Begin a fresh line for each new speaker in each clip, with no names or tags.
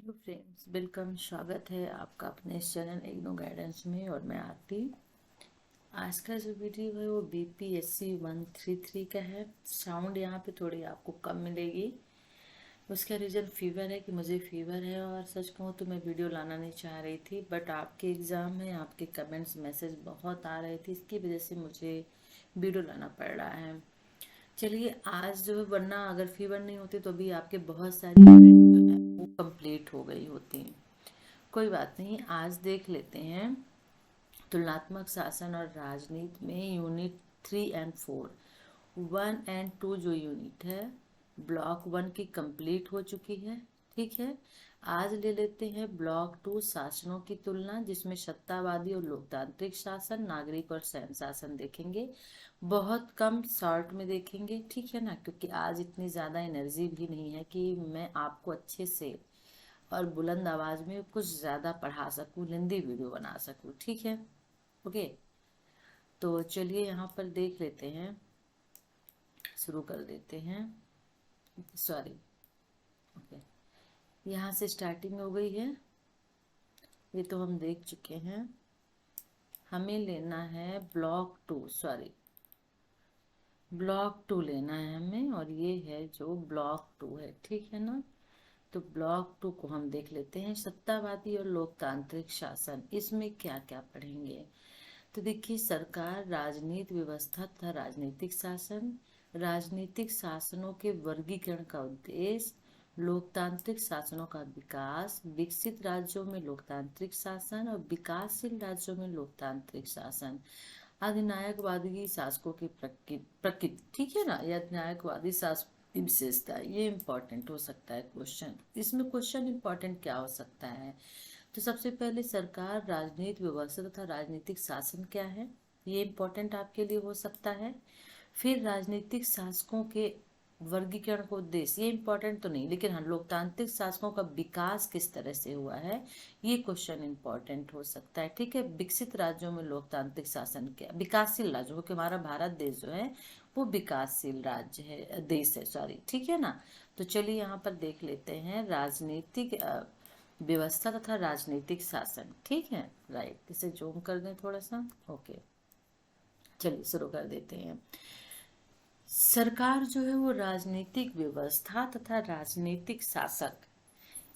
Hello friends, welcome. स्वागत है आपका अपने इस चैनल इग्नो गाइडेंस में। और मैं आरती। आज का जो वीडियो है वो BPSC 133 का है। साउंड यहाँ पे थोड़ी आपको कम मिलेगी। उसका रीज़न फीवर है कि मुझे फीवर है, और सच कहूँ तो मैं वीडियो लाना नहीं चाह रही थी, बट आपके एग्ज़ाम में आपके कमेंट्स मैसेज बहुत आ रहे थे, इसकी वजह से मुझे वीडियो लाना पड़ रहा है। चलिए आज जो है, वरना अगर फीवर नहीं होती तो भी आपके बहुत सारी यूनिट जो है वो कंप्लीट हो गई होती। कोई बात नहीं, आज देख लेते हैं तुलनात्मक शासन और राजनीति में यूनिट 3 और 4। 1 और 2 जो यूनिट है ब्लॉक 1 की कंप्लीट हो चुकी है। ठीक है, आज ले लेते हैं ब्लॉक 2 शासनों की तुलना, जिसमें सत्तावादी और लोकतांत्रिक शासन, नागरिक और सैन्य शासन देखेंगे। बहुत कम शॉर्ट में देखेंगे, ठीक है ना, क्योंकि आज इतनी ज़्यादा एनर्जी भी नहीं है कि मैं आपको अच्छे से और बुलंद आवाज में कुछ ज़्यादा पढ़ा सकूं, लेंदी वीडियो बना सकूं। ठीक है, ओके। तो चलिए यहाँ पर देख लेते हैं, शुरू कर देते हैं। Sorry, okay. यहाँ से स्टार्टिंग हो गई है, ये तो हम देख चुके हैं। हमें लेना है ब्लॉक 2 लेना है हमें, और ये है जो ब्लॉक 2 है, ठीक है ना। तो ब्लॉक 2 को हम देख लेते हैं, सत्तावादी और लोकतांत्रिक शासन। इसमें क्या क्या पढ़ेंगे? तो देखिए, सरकार, राजनीति व्यवस्था तथा राजनीतिक शासन, राजनीतिक शासनों के वर्गीकरण का उद्देश्य, लोकतांत्रिक शासनों का विकास, विकसित राज्यों में लोकतांत्रिक शासन और विकासशील राज्यों में लोकतांत्रिक शासन, अधिनायकवादी शासकों की प्रकृति, ठीक है ना, या अधिनायकवादी शासक की विशेषता। ये इम्पोर्टेंट हो सकता है क्वेश्चन। इसमें क्वेश्चन इम्पोर्टेंट क्या हो सकता है? तो सबसे पहले सरकार, राजनीति व्यवस्था तथा राजनीतिक शासन क्या है, ये इम्पोर्टेंट आपके लिए हो सकता है। फिर राजनीतिक शासकों के वर्गीकरण को उद्देश्य, ये इम्पोर्टेंट तो नहीं, लेकिन हाँ, लोकतांत्रिक शासकों का विकास किस तरह से हुआ है, ये क्वेश्चन इम्पोर्टेंट हो सकता है। ठीक है, विकसित राज्यों में लोकतांत्रिक शासन क्या, विकासशील राज्यों, क्योंकि हमारा भारत देश जो है वो विकासशील राज्य है, देश है, सॉरी, ठीक है ना। तो चलिए यहाँ पर देख लेते हैं राजनीतिक व्यवस्था तथा राजनीतिक शासन। ठीक है, राइट, इसे जूम कर दें थोड़ा सा। ओके, चलिए शुरू कर देते हैं। सरकार जो है वो राजनीतिक व्यवस्था तथा राजनीतिक शासक,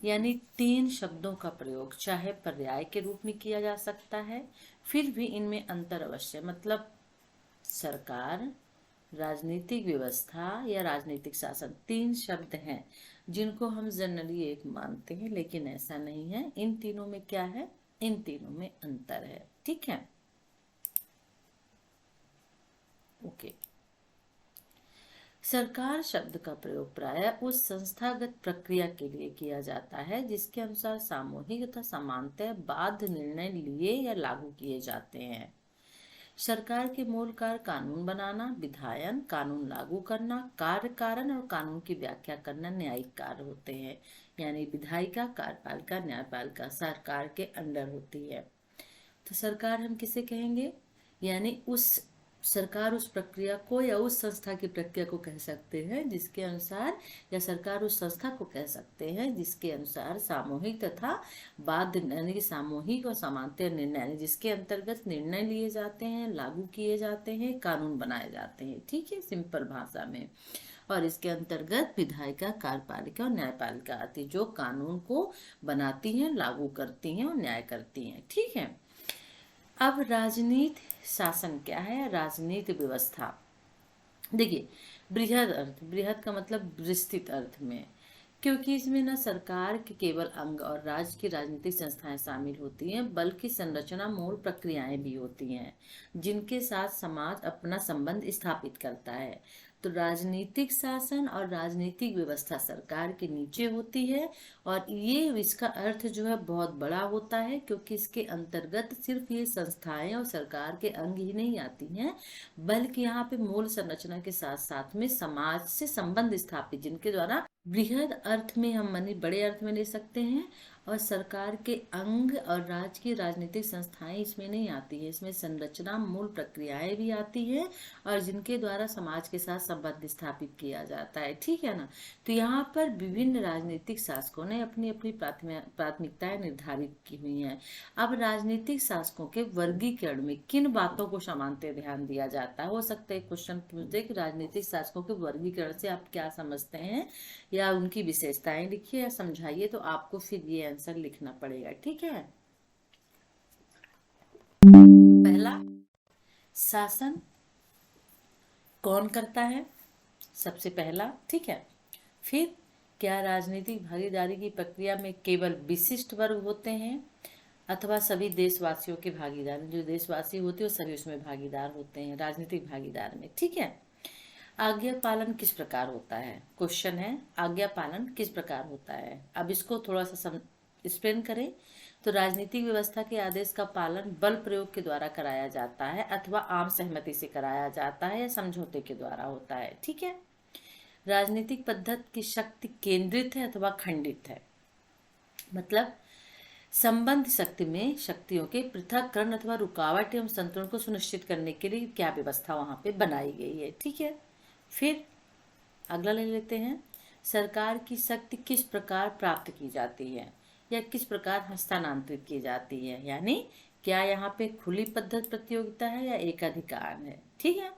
यानी 3 शब्दों का प्रयोग चाहे पर्याय के रूप में किया जा सकता है, फिर भी इनमें अंतर अवश्य, मतलब सरकार, राजनीतिक व्यवस्था या राजनीतिक शासन, 3 शब्द हैं जिनको हम जनरली एक मानते हैं, लेकिन ऐसा नहीं है। इन तीनों में क्या है, इन तीनों में अंतर है। ठीक है, ओके। सरकार शब्द का प्रयोग प्रायः उस संस्थागत प्रक्रिया के लिए किया जाता है जिसके अनुसार सामूहिक तथा समानतः बाध्य निर्णय लिए या लागू किए जाते हैं। सरकार के मूल कार्य कानून बनाना, विधायन, कानून लागू करना, कार्य कारण और कानून की व्याख्या करना न्यायिक कार्य होते हैं। यानी विधायिका, कार्यपालिका, न्यायपालिका सरकार के अंडर होती है। तो सरकार हम किसे कहेंगे? यानी उस सरकार उस प्रक्रिया को या उस संस्था की प्रक्रिया को कह सकते हैं जिसके अनुसार, या सरकार उस संस्था को कह सकते हैं जिसके अनुसार सामूहिक तथा बाध्य, यानी कि सामूहिक और समांतर निर्णय, यानी जिसके अंतर्गत निर्णय लिए जाते हैं, लागू किए जाते हैं, कानून बनाए जाते हैं। ठीक है, सिंपल भाषा में। और इसके अंतर्गत विधायिका, कार्यपालिका और न्यायपालिका आती, जो कानून को बनाती हैं, लागू करती हैं और न्याय करती हैं। ठीक है, अब राजनीति शासन क्या है, राजनीति व्यवस्था। देखिए, बृहद अर्थ, बृहद का मतलब विस्तृत अर्थ में, क्योंकि इसमें न सरकार के केवल अंग और राज्य की राजनीतिक संस्थाएं शामिल होती हैं, बल्कि संरचना मूल प्रक्रियाएं भी होती हैं जिनके साथ समाज अपना संबंध स्थापित करता है। तो राजनीतिक शासन और राजनीतिक व्यवस्था सरकार के नीचे होती है, और ये इसका अर्थ जो है बहुत बड़ा होता है, क्योंकि इसके अंतर्गत सिर्फ ये संस्थाएं और सरकार के अंग ही नहीं आती हैं, बल्कि यहाँ पे मूल संरचना के साथ साथ में समाज से संबंध स्थापित, जिनके द्वारा बृहद अर्थ में हम माने बड़े अर्थ में ले सकते हैं, और सरकार के अंग और राज्य की राजनीतिक संस्थाएं इसमें नहीं आती है। इसमें संरचना मूल प्रक्रियाएं भी आती है, और जिनके द्वारा समाज के साथ संबंध स्थापित किया जाता है, ठीक है ना। तो यहाँ पर विभिन्न राजनीतिक शासकों ने अपनी अपनी प्राथमिकताएं निर्धारित की हुई हैं। अब राजनीतिक शासकों के वर्गीकरण में किन बातों को समानते ध्यान दिया जाता है, हो सकता है क्वेश्चन पूछते कि राजनीतिक शासकों के वर्गीकरण से आप क्या समझते हैं, या उनकी विशेषताएं लिखिए या समझाइए। तो आपको फिर ये आंसर लिखना पड़ेगा, ठीक है। पहला, शासन कौन करता है, सबसे पहला, ठीक है। फिर, क्या राजनीतिक भागीदारी की प्रक्रिया में केवल विशिष्ट वर्ग होते हैं, अथवा सभी देशवासियों की भागीदारी, जो देशवासी होते हैं सभी उसमें भागीदार होते हैं राजनीतिक भागीदार में, ठीक है। आज्ञा पालन किस प्रकार होता है, क्वेश्चन है आज्ञा पालन किस प्रकार होता है। अब इसको थोड़ा सा एक्सप्लेन करें तो राजनीतिक व्यवस्था के आदेश का पालन बल प्रयोग के द्वारा कराया जाता है, अथवा आम सहमति से कराया जाता है, या समझौते के द्वारा होता है, ठीक है। राजनीतिक पद्धति की शक्ति केंद्रित है अथवा खंडित है, मतलब संबंध शक्ति में शक्तियों के पृथक्करण अथवा रुकावट एवं संतुलन को सुनिश्चित करने के लिए क्या व्यवस्था वहां पे बनाई गई है, ठीक है। फिर अगला ले लेते हैं, सरकार की शक्ति किस प्रकार प्राप्त की जाती है, या किस प्रकार हस्तांतरित की जाती है, यानी क्या यहाँ पे खुली पद्धति प्रतियोगिता है या एकाधिकार है, ठीक है।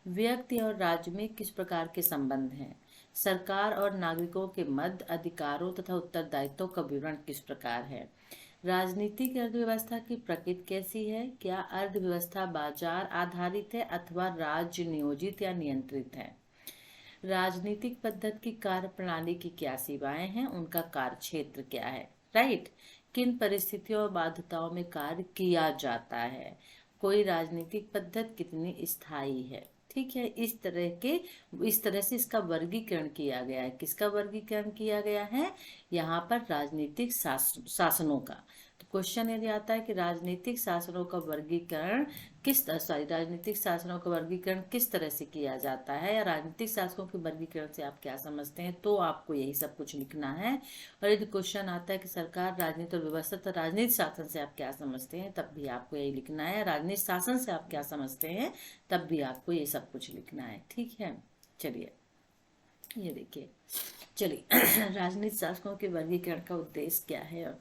व्यक्ति और राज्य में किस प्रकार के संबंध हैं, सरकार और नागरिकों के मध्य अधिकारों तथा उत्तरदायित्वों का विवरण किस प्रकार है। राजनीतिक अर्थव्यवस्था की प्रकृति कैसी है, क्या अर्थव्यवस्था बाजार आधारित है अथवा राज्य नियोजित या नियंत्रित है। राजनीतिक पद्धति की कार्य प्रणाली की क्या सीमाएं हैं, उनका कार्य क्षेत्र क्या है, राइट। किन परिस्थितियों और बाध्यताओं में कार्य किया जाता है, कोई राजनीतिक पद्धति कितनी स्थायी है, ठीक है। इस तरह से इसका वर्गीकरण किया गया है। किसका वर्गीकरण किया गया है, यहाँ पर राजनीतिक शासनों का। तो क्वेश्चन यदि आता है कि राजनीतिक शासनों का वर्गीकरण राजनीतिक शासनों का वर्गीकरण किस तरह से किया जाता है, या राजनीतिक शासकों के वर्गीकरण से आप क्या समझते हैं, तो आपको यही सब कुछ लिखना है। और यदि क्वेश्चन आता है कि सरकार, राजनीति और व्यवस्था, तो राजनीतिक शासन से आप क्या समझते हैं, तब भी आपको यही लिखना है। राजनीतिक शासन से आप क्या समझते हैं, तब भी आपको ये सब कुछ लिखना है, ठीक है। चलिए ये देखिए, चलिए राजनीतिक शासकों के वर्गीकरण का उद्देश्य क्या है,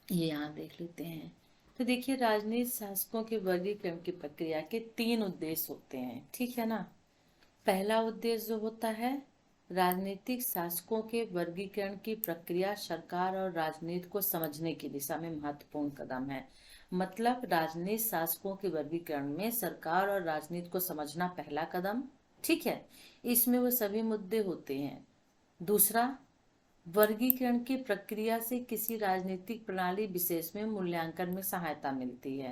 ये यहाँ देख लेते हैं। तो देखिए, राजनीतिक शासकों के वर्गीकरण की प्रक्रिया के 3 उद्देश्य होते हैं, ठीक है ना। पहला उद्देश्य जो होता है, राजनीतिक शासकों के वर्गीकरण की प्रक्रिया सरकार और राजनीति को समझने की दिशा में महत्वपूर्ण कदम है। मतलब राजनीतिक शासकों के वर्गीकरण में सरकार और राजनीति को समझना पहला कदम, ठीक है। इसमें वो सभी मुद्दे होते हैं। दूसरा, वर्गीकरण की प्रक्रिया से किसी राजनीतिक प्रणाली विशेष में मूल्यांकन में सहायता मिलती है,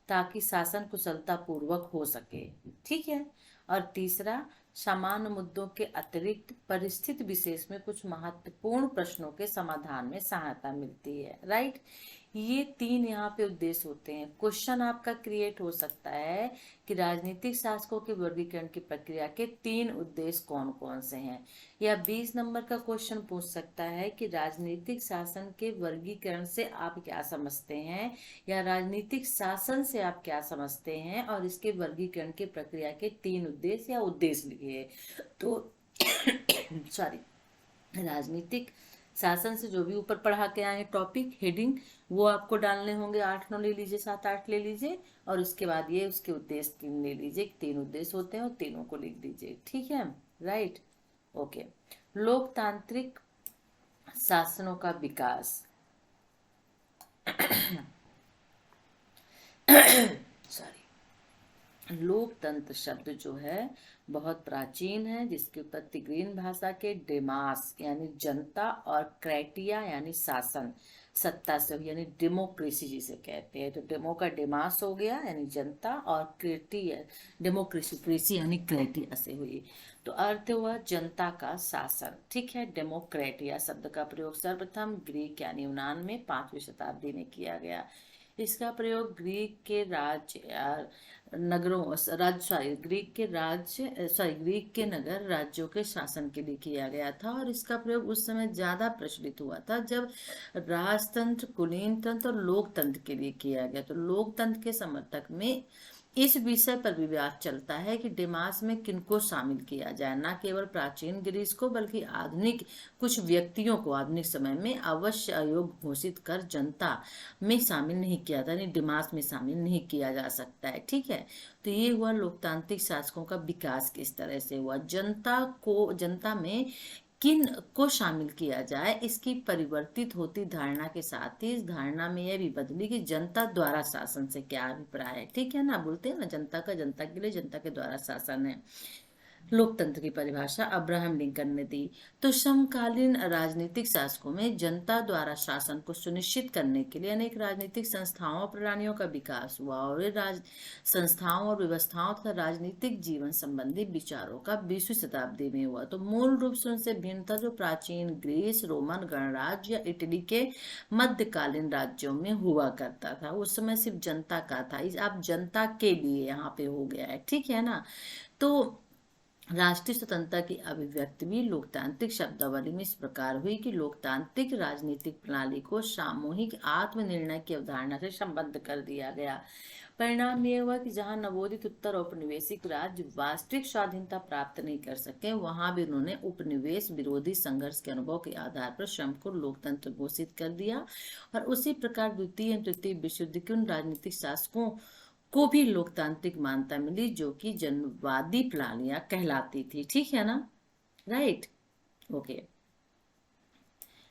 ताकि शासन कुशलता पूर्वक हो सके, ठीक है। और तीसरा, सामान्य मुद्दों के अतिरिक्त परिस्थिति विशेष में कुछ महत्वपूर्ण प्रश्नों के समाधान में सहायता मिलती है, राइट। ये 3 यहाँ पे उद्देश्य होते हैं। क्वेश्चन आपका क्रिएट हो सकता है कि राजनीतिक शासकों के वर्गीकरण की प्रक्रिया के 3 उद्देश्य कौन कौन से हैं, या 20 नंबर का क्वेश्चन पूछ सकता है कि राजनीतिक शासन के वर्गीकरण से आप क्या समझते हैं, या राजनीतिक शासन से आप क्या समझते हैं, और इसके वर्गीकरण की प्रक्रिया के 3 उद्देश्य या उद्देश्य लिखिए। तो सॉरी, राजनीतिक शासन से जो भी ऊपर पढ़ा के आए टॉपिक हेडिंग, वो आपको डालने होंगे। 8 9 ले लीजिए, 7 8 ले लीजिए, और उसके बाद ये उसके उद्देश्य 3 ले लीजिए। 3 उद्देश्य होते हैं और तीनों को लिख दीजिए, ठीक है, राइट, ओके। लोकतांत्रिक शासनों का विकास सॉरी, लोकतंत्र शब्द जो है बहुत प्राचीन है, जिसकी उत्पत्ति ग्रीन भाषा के डेमास यानी जनता और क्रेटिया यानी शासन, सत्ता से, यानी डेमोक्रेसी जिसे कहते हैं। तो डेमो का डेमास हो गया यानी जनता, और क्रेटिया डेमोक्रेसी यानी क्रेटिया से हुई। तो अर्थ हुआ जनता का शासन, ठीक है। डेमोक्रेटिया शब्द का प्रयोग सर्वप्रथम ग्रीक यानी यूनान में 5वीं शताब्दी में किया गया। इसका प्रयोग ग्रीक के नगरों राज्य सॉरी ग्रीक के राज्य सॉरी ग्रीक के नगर राज्यों के शासन के लिए किया गया था, और इसका प्रयोग उस समय ज्यादा प्रचलित हुआ था जब राजतंत्र, कुलीन तंत्र और लोकतंत्र के लिए किया गया। तो लोकतंत्र के समर्थक में इस विषय पर विवाद चलता है कि डेमास में किनको शामिल किया जाए, न केवल प्राचीन ग्रीस को बल्कि आधुनिक कुछ व्यक्तियों को आधुनिक समय में अवश्य अयोग्य घोषित कर जनता में शामिल नहीं किया था, यानी डेमास में शामिल नहीं किया जा सकता है। ठीक है, तो ये हुआ लोकतांत्रिक शासकों का विकास किस तरह से हुआ। जनता में किन को शामिल किया जाए, इसकी परिवर्तित होती धारणा के साथ ही इस धारणा में यह भी बदली कि जनता द्वारा शासन से क्या अभिप्राय है। ठीक है ना, बोलते हैं ना जनता का जनता के लिए, जनता के द्वारा शासन है। लोकतंत्र की परिभाषा अब्राहम लिंकन ने दी। तो समकालीन राजनीतिक शासकों में जनता द्वारा शासन को सुनिश्चित करने के लिए अनेक राजनीतिक संस्थाओं और प्रणालियों का विकास हुआ, और संस्थाओं और व्यवस्थाओं तथा राजनीतिक जीवन संबंधी विचारों का 20वीं शताब्दी में हुआ। तो मूल रूप से उनसे भिन्न था जो प्राचीन ग्रीस, रोमन गणराज्य या इटली के मध्यकालीन राज्यों में हुआ करता था। उस समय सिर्फ जनता का था, अब जनता के लिए यहाँ पे हो गया है। ठीक है ना, तो राष्ट्रीय स्वतंत्रता की अभिव्यक्ति भी लोकतांत्रिक शब्दावली में इस प्रकार हुई कि लोकतांत्रिक राजनीतिक प्रणाली को सामूहिक आत्मनिर्णय की अवधारणा से संबद्ध कर दिया गया। परिणाम यह हुआ कि जहां नवोदित उत्तर औपनिवेशिक राज्य वास्तविक स्वाधीनता प्राप्त नहीं कर सके, वहां भी उन्होंने उपनिवेश विरोधी संघर्ष के अनुभव के आधार पर स्वयं को लोकतंत्र घोषित कर दिया। और उसी प्रकार द्वितीय एवं तृतीय विश्व युद्ध के उन राजनीतिक शासकों को भी लोकतांत्रिक मान्यता मिली जो कि जनवादी प्रणालियां कहलाती थी। ठीक है ना, राइट, ओके।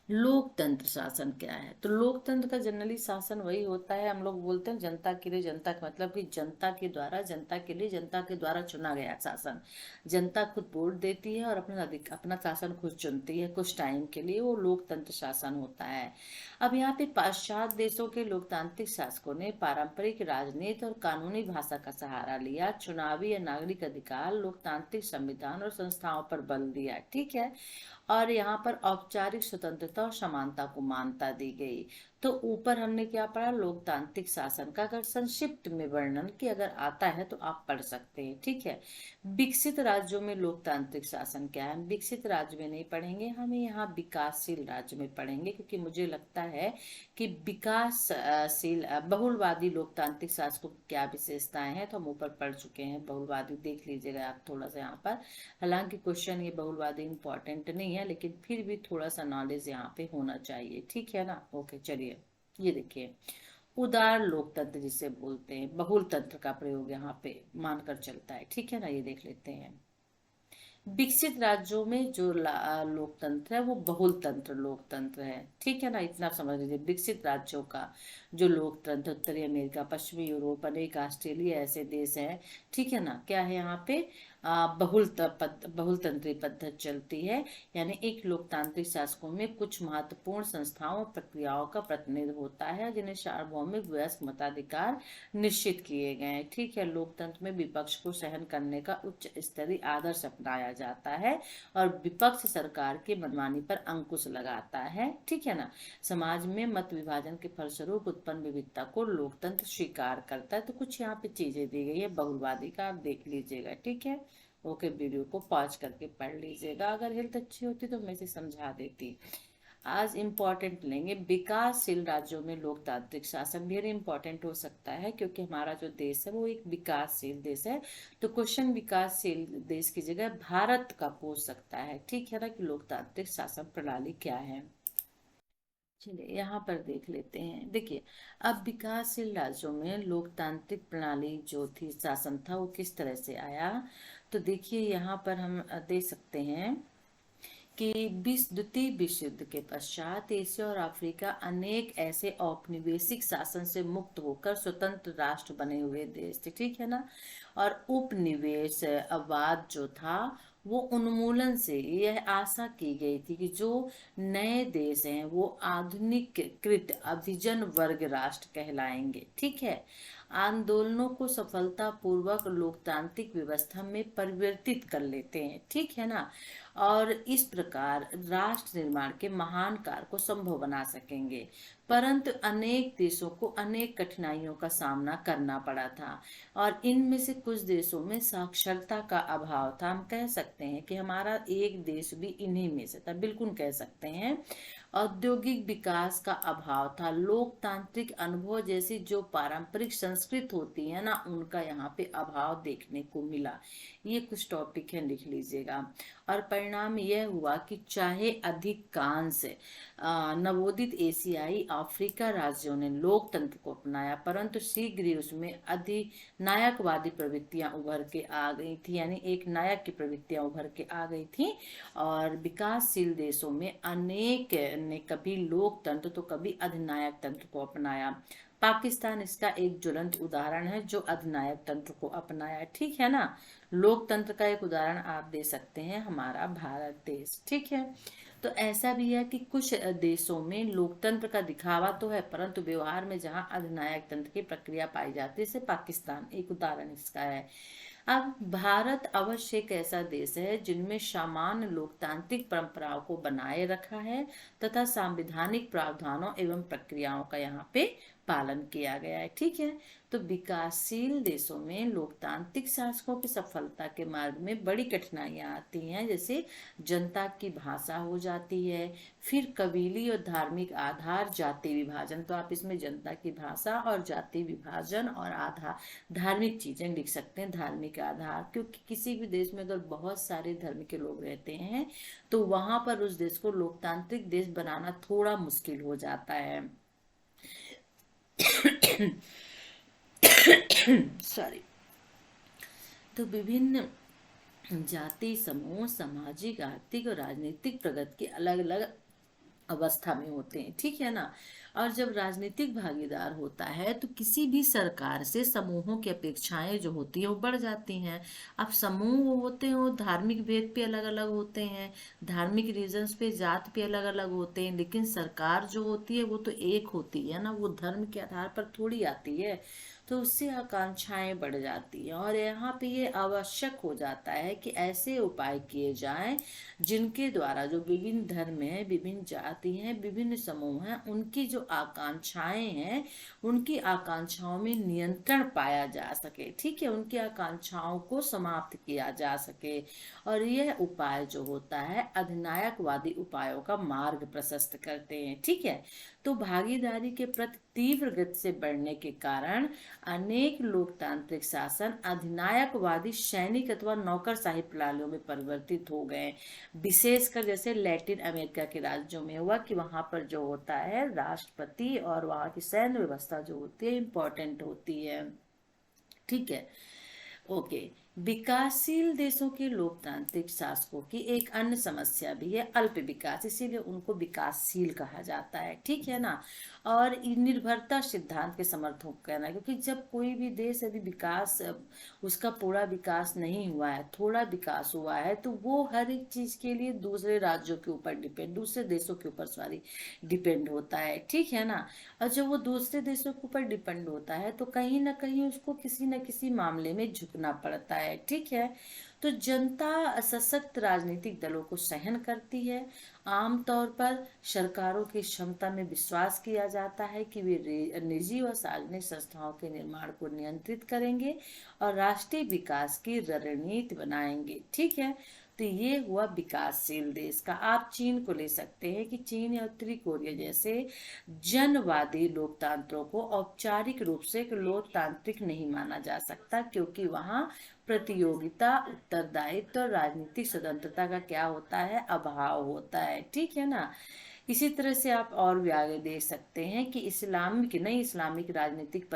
लोकतंत्र शासन क्या है? तो लोकतंत्र का जनरली शासन वही होता है, हम लोग बोलते हैं जनता के लिए, जनता का मतलब कि जनता के द्वारा, जनता के लिए, जनता के द्वारा चुना गया शासन। जनता खुद वोट देती है और अपना शासन खुद चुनती है कुछ टाइम के लिए, वो लोकतंत्र शासन होता है। अब यहाँ पे पाश्चात्य देशों के लोकतांत्रिक शासकों ने पारंपरिक राजनीति और कानूनी भाषा का सहारा लिया, चुनावी या नागरिक अधिकार, लोकतांत्रिक संविधान और संस्थाओं पर बल दिया। ठीक है, और यहाँ पर औपचारिक स्वतंत्रता और समानता को मान्यता दी गई। तो ऊपर हमने क्या पढ़ा, लोकतांत्रिक शासन का अगर संक्षिप्त में वर्णन कि अगर आता है तो आप पढ़ सकते हैं। ठीक है, विकसित राज्यों में लोकतांत्रिक शासन क्या है, विकसित राज्य में नहीं पढ़ेंगे, हमें यहाँ विकासशील राज्य में पढ़ेंगे, क्योंकि मुझे लगता है कि विकासशील बहुलवादी लोकतांत्रिक शासकों की क्या विशेषताएं हैं तो हम ऊपर पढ़ चुके हैं। बहुलवादी देख लीजिएगा आप थोड़ा सा यहाँ पर, हालांकि क्वेश्चन ये बहुलवादी इंपॉर्टेंट नहीं है, लेकिन फिर भी थोड़ा सा नॉलेज यहाँ पे होना चाहिए। ठीक है ना, ओके। चलिए ये देखिए, उदार लोकतंत्र जिसे बोलते हैं, बहुल तंत्र का प्रयोग यहाँ पे मानकर चलता है। ठीक है ना, ये देख लेते हैं। विकसित राज्यों में जो लोकतंत्र है वो बहुल तंत्र लोकतंत्र है। ठीक है ना, इतना समझ लीजिए। विकसित राज्यों का जो लोकतंत्र, उत्तरी अमेरिका, पश्चिमी यूरोप, अनेक ऑस्ट्रेलिया ऐसे देश हैं। ठीक है ना, क्या है यहाँ पे बहुलतंत्री पद्धति चलती है, यानी एक लोकतांत्रिक शासकों में कुछ महत्वपूर्ण संस्थाओं और प्रक्रियाओं का प्रतिनिधित्व होता है जिन्हें सार्वभौमिक वयस्क मताधिकार निश्चित किए गए हैं। ठीक है, लोकतंत्र में विपक्ष को सहन करने का उच्च स्तरीय आदर्श अपनाया जाता है और विपक्ष सरकार की मनमानी पर अंकुश लगाता है। ठीक है ना, समाज में मत विभाजन के फलस्वरूप उत्पन्न विविधता को लोकतंत्र स्वीकार करता है। तो कुछ यहाँ पे चीजें दी गई है बहुलवादी का, आप देख लीजिएगा। ठीक है, ओके, वीडियो को पॉज करके पढ़ लीजिएगा। अगर हेल्थ अच्छी होती तो मैं इसे समझा देती। आज इम्पोर्टेंट लेंगे, विकासशील राज्यों में लोकतांत्रिक शासन वेरी इंपॉर्टेंट हो सकता है, क्योंकि हमारा जो देश है वो एक विकासशील देश है। तो क्वेश्चन विकासशील देश की जगह भारत का पूछ सकता है। ठीक है ना, कि लोकतांत्रिक शासन प्रणाली क्या है। चलिए यहाँ पर देख लेते हैं। देखिए, अब विकासशील राज्यों में लोकतांत्रिक प्रणाली जो थी, शासन था, वो किस तरह से आया। तो देखिए यहाँ पर हम देख सकते हैं कि द्वितीय विश्व युद्ध के पश्चात एशिया और अफ्रीका अनेक ऐसे औपनिवेशिक शासन से मुक्त होकर स्वतंत्र राष्ट्र बने हुए देश थे। ठीक है ना, और उपनिवेशवाद जो था वो उन्मूलन से यह आशा की गई थी कि जो नए देश हैं वो आधुनिकीकृत अभिजन वर्ग राष्ट्र कहलाएंगे। ठीक है, आंदोलनों को सफलतापूर्वक लोकतांत्रिक व्यवस्था में परिवर्तित कर लेते हैं, ठीक है ना। और इस प्रकार राष्ट्र निर्माण के महान कार्य को संभव बना सकेंगे। परंतु अनेक देशों को अनेक कठिनाइयों का सामना करना पड़ा था, और इनमें से कुछ देशों में साक्षरता का अभाव था। हम कह सकते हैं कि हमारा एक देश भी इन्हीं में से था, बिल्कुल कह सकते हैं। औद्योगिक विकास का अभाव था, लोकतांत्रिक अनुभव जैसी जो पारंपरिक संस्कृत होती है ना, उनका यहाँ पे अभाव देखने को मिला। ये कुछ टॉपिक है, लिख लीजिएगा। और परिणाम यह हुआ कि चाहे अधिकांश नवोदित एशियाई अफ्रीका राज्यों ने लोकतंत्र को अपनाया, परंतु शीघ्र ही उसमें अधिनायकवादी प्रवृत्तियां उभर के आ गई थी, यानी एक नायक की प्रवृत्तियां उभर के आ गई थी। और विकासशील देशों में अनेक ने कभी लोकतंत्र तो कभी अधिनायक तंत्र को अपनाया। पाकिस्तान इसका एक ज्वलंत उदाहरण है, जो अधिनायक तंत्र को अपनाया, ठीक है ना। लोकतंत्र का एक उदाहरण आप दे सकते हैं हमारा भारत देश, ठीक है। तो ऐसा भी है कि कुछ देशों में लोकतंत्र का दिखावा तो है, परंतु व्यवहार में जहां अधिनायक तंत्र की प्रक्रिया पाई जाती है, जैसे पाकिस्तान एक उदाहरण इसका है। अब भारत अवश्य एक ऐसा देश है जिनमें सामान्य लोकतांत्रिक परंपराओं को बनाए रखा है तथा संवैधानिक प्रावधानों एवं प्रक्रियाओं का यहाँ पे पालन किया गया है, ठीक है। तो विकासशील देशों में लोकतांत्रिक शासकों की सफलता के मार्ग में बड़ी कठिनाइयां आती हैं, जैसे जनता की भाषा हो जाती है, फिर कबीली और धार्मिक आधार, जाति विभाजन। तो आप इसमें जनता की भाषा और जाति विभाजन और आधार, धार्मिक चीजें लिख सकते हैं, धार्मिक आधार, क्योंकि किसी भी देश में अगर बहुत सारे धर्म के लोग रहते हैं तो वहां पर उस देश को लोकतांत्रिक देश बनाना थोड़ा मुश्किल हो जाता है। सॉरी। तो विभिन्न जाति समूह सामाजिक, आर्थिक और राजनीतिक प्रगति के अलग अलग अवस्था में होते हैं, ठीक है ना। और जब राजनीतिक भागीदार होता है तो किसी भी सरकार से समूहों की अपेक्षाएं जो होती है वो बढ़ जाती हैं। अब समूह होते हैं वो धार्मिक भेद पे अलग अलग होते हैं, धार्मिक रीजन्स पे, जात पे अलग अलग होते हैं, लेकिन सरकार जो होती है वो तो एक होती है ना, वो धर्म के आधार पर थोड़ी आती है। तो उससे आकांक्षाएं बढ़ जाती हैं, और यहाँ पे ये आवश्यक हो जाता है कि ऐसे उपाय किए जाएं जिनके द्वारा जो विभिन्न धर्म हैं, विभिन्न जाति हैं, विभिन्न समूह हैं, उनकी जो आकांक्षाएं हैं, उनकी आकांक्षाओं में नियंत्रण पाया जा सके, ठीक है, उनकी आकांक्षाओं को समाप्त किया जा सके। और यह उपाय जो होता है अधिनायकवादी उपायों का मार्ग प्रशस्त करते हैं, ठीक है। तो भागीदारी के प्रति तीव्र गति से बढ़ने के कारण अनेक लोकतांत्रिक शासन अधिनायकवादी सैनिक अथवा नौकरशाही प्रणालियों में परिवर्तित हो गए। विशेषकर जैसे लैटिन अमेरिका के राज्यों में हुआ कि वहां पर जो होता है राष्ट्रपति और वहां की सैन्य व्यवस्था जो होती है इम्पोर्टेंट होती है, ठीक है। ओके। विकासशील देशों के लोकतांत्रिक शासकों की एक अन्य समस्या भी है अल्प विकास, इसीलिए उनको विकासशील कहा जाता है, ठीक है ना। और निर्भरता सिद्धांत के समर्थन करना, क्योंकि जब कोई भी देश यदि विकास उसका पूरा विकास नहीं हुआ है, थोड़ा विकास हुआ है, तो वो हर एक चीज के लिए दूसरे राज्यों के ऊपर डिपेंड, दूसरे देशों के ऊपर सॉरी डिपेंड होता है, ठीक है ना। और जब वो दूसरे देशों के ऊपर डिपेंड होता है तो कहीं ना कहीं उसको किसी न किसी मामले में झुकना पड़ता है, ठीक है। तो जनता सशक्त राजनीतिक दलों को सहन करती है। आमतौर पर सरकारों की क्षमता में विश्वास किया जाता है कि वे निजी और सार्वजनिक संस्थाओं के निर्माण को नियंत्रित करेंगे और राष्ट्रीय विकास की रणनीति बनाएंगे, ठीक है। तो ये हुआ विकासशील देश का। आप चीन को ले सकते हैं कि चीन या उत्तरी कोरिया जैसे जनवादी लोकतंत्रों को औपचारिक रूप से एक लोकतांत्रिक नहीं माना जा सकता, क्योंकि वहां प्रतियोगिता, उत्तरदायित्व और राजनीतिक स्वतंत्रता का क्या होता है, अभाव होता है, ठीक है ना। इसी तरह से आप और भी आगे देख सकते हैं कि नई इस्लामिक राजनीतिक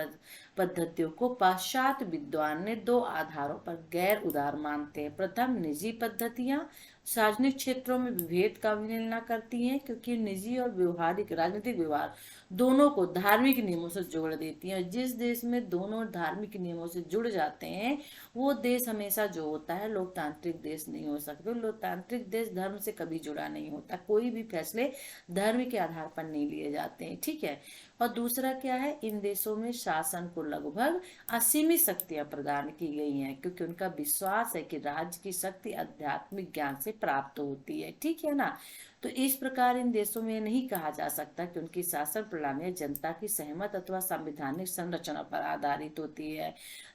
पद्धतियों को पाश्चात्य विद्वान ने दो आधारों पर गैर उदार मानते हैं। प्रथम, निजी पद्धतियां सार्वजनिक क्षेत्रों में विभेद का अवहेलना करती हैं, क्योंकि निजी और व्यवहारिक राजनीतिक व्यवहार दोनों को धार्मिक नियमों से जोड़ देती हैं। जिस देश में दोनों धार्मिक नियमों से जुड़ जाते हैं वो देश हमेशा जो होता है लोकतांत्रिक देश नहीं हो सकते। लोकतांत्रिक देश धर्म से कभी जुड़ा नहीं होता, कोई भी फैसले धर्म के आधार पर नहीं लिए जाते हैं, ठीक है। और दूसरा क्या है, इन देशों में शासन को को लगभग असीमित शक्तियां प्रदान की गई हैं, क्योंकि उनका विश्वास है कि राज्य की शक्ति आध्यात्मिक ज्ञान से प्राप्त होती है, ठीक है ना। तो इस प्रकार इन देशों में नहीं कहा जा सकता कि उनकी शासन प्रणाली जनता की सहमत अथवा संवैधानिक संरचना पर आधारित होती है।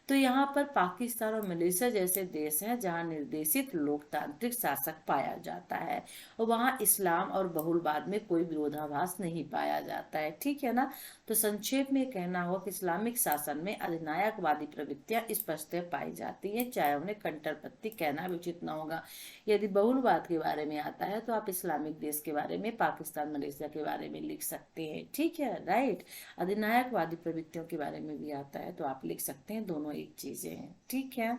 तो यहाँ पर पाकिस्तान और मलेशिया जैसे देश हैं जहाँ निर्देशित लोकतांत्रिक शासक पाया जाता है, और वहाँ इस्लाम और बहुलवाद में कोई विरोधाभास नहीं पाया जाता है, ठीक है ना। तो संक्षेप में कहना हो कि इस्लामिक शासन में अधिनायकवादी प्रवृत्तियां स्पष्ट पाई जाती है, चाहे उन्हें कंट्रपत्ति कहना भी उचित न होगा। यदि बहुलवाद के बारे में आता है तो आप इस्लामिक देश के बारे में, पाकिस्तान मलेशिया के बारे में लिख सकते हैं, ठीक है, राइट। अधिनायकवादी प्रवृत्तियों के बारे में भी आता है तो आप लिख सकते हैं, दोनों एक चीजें हैं, ठीक है,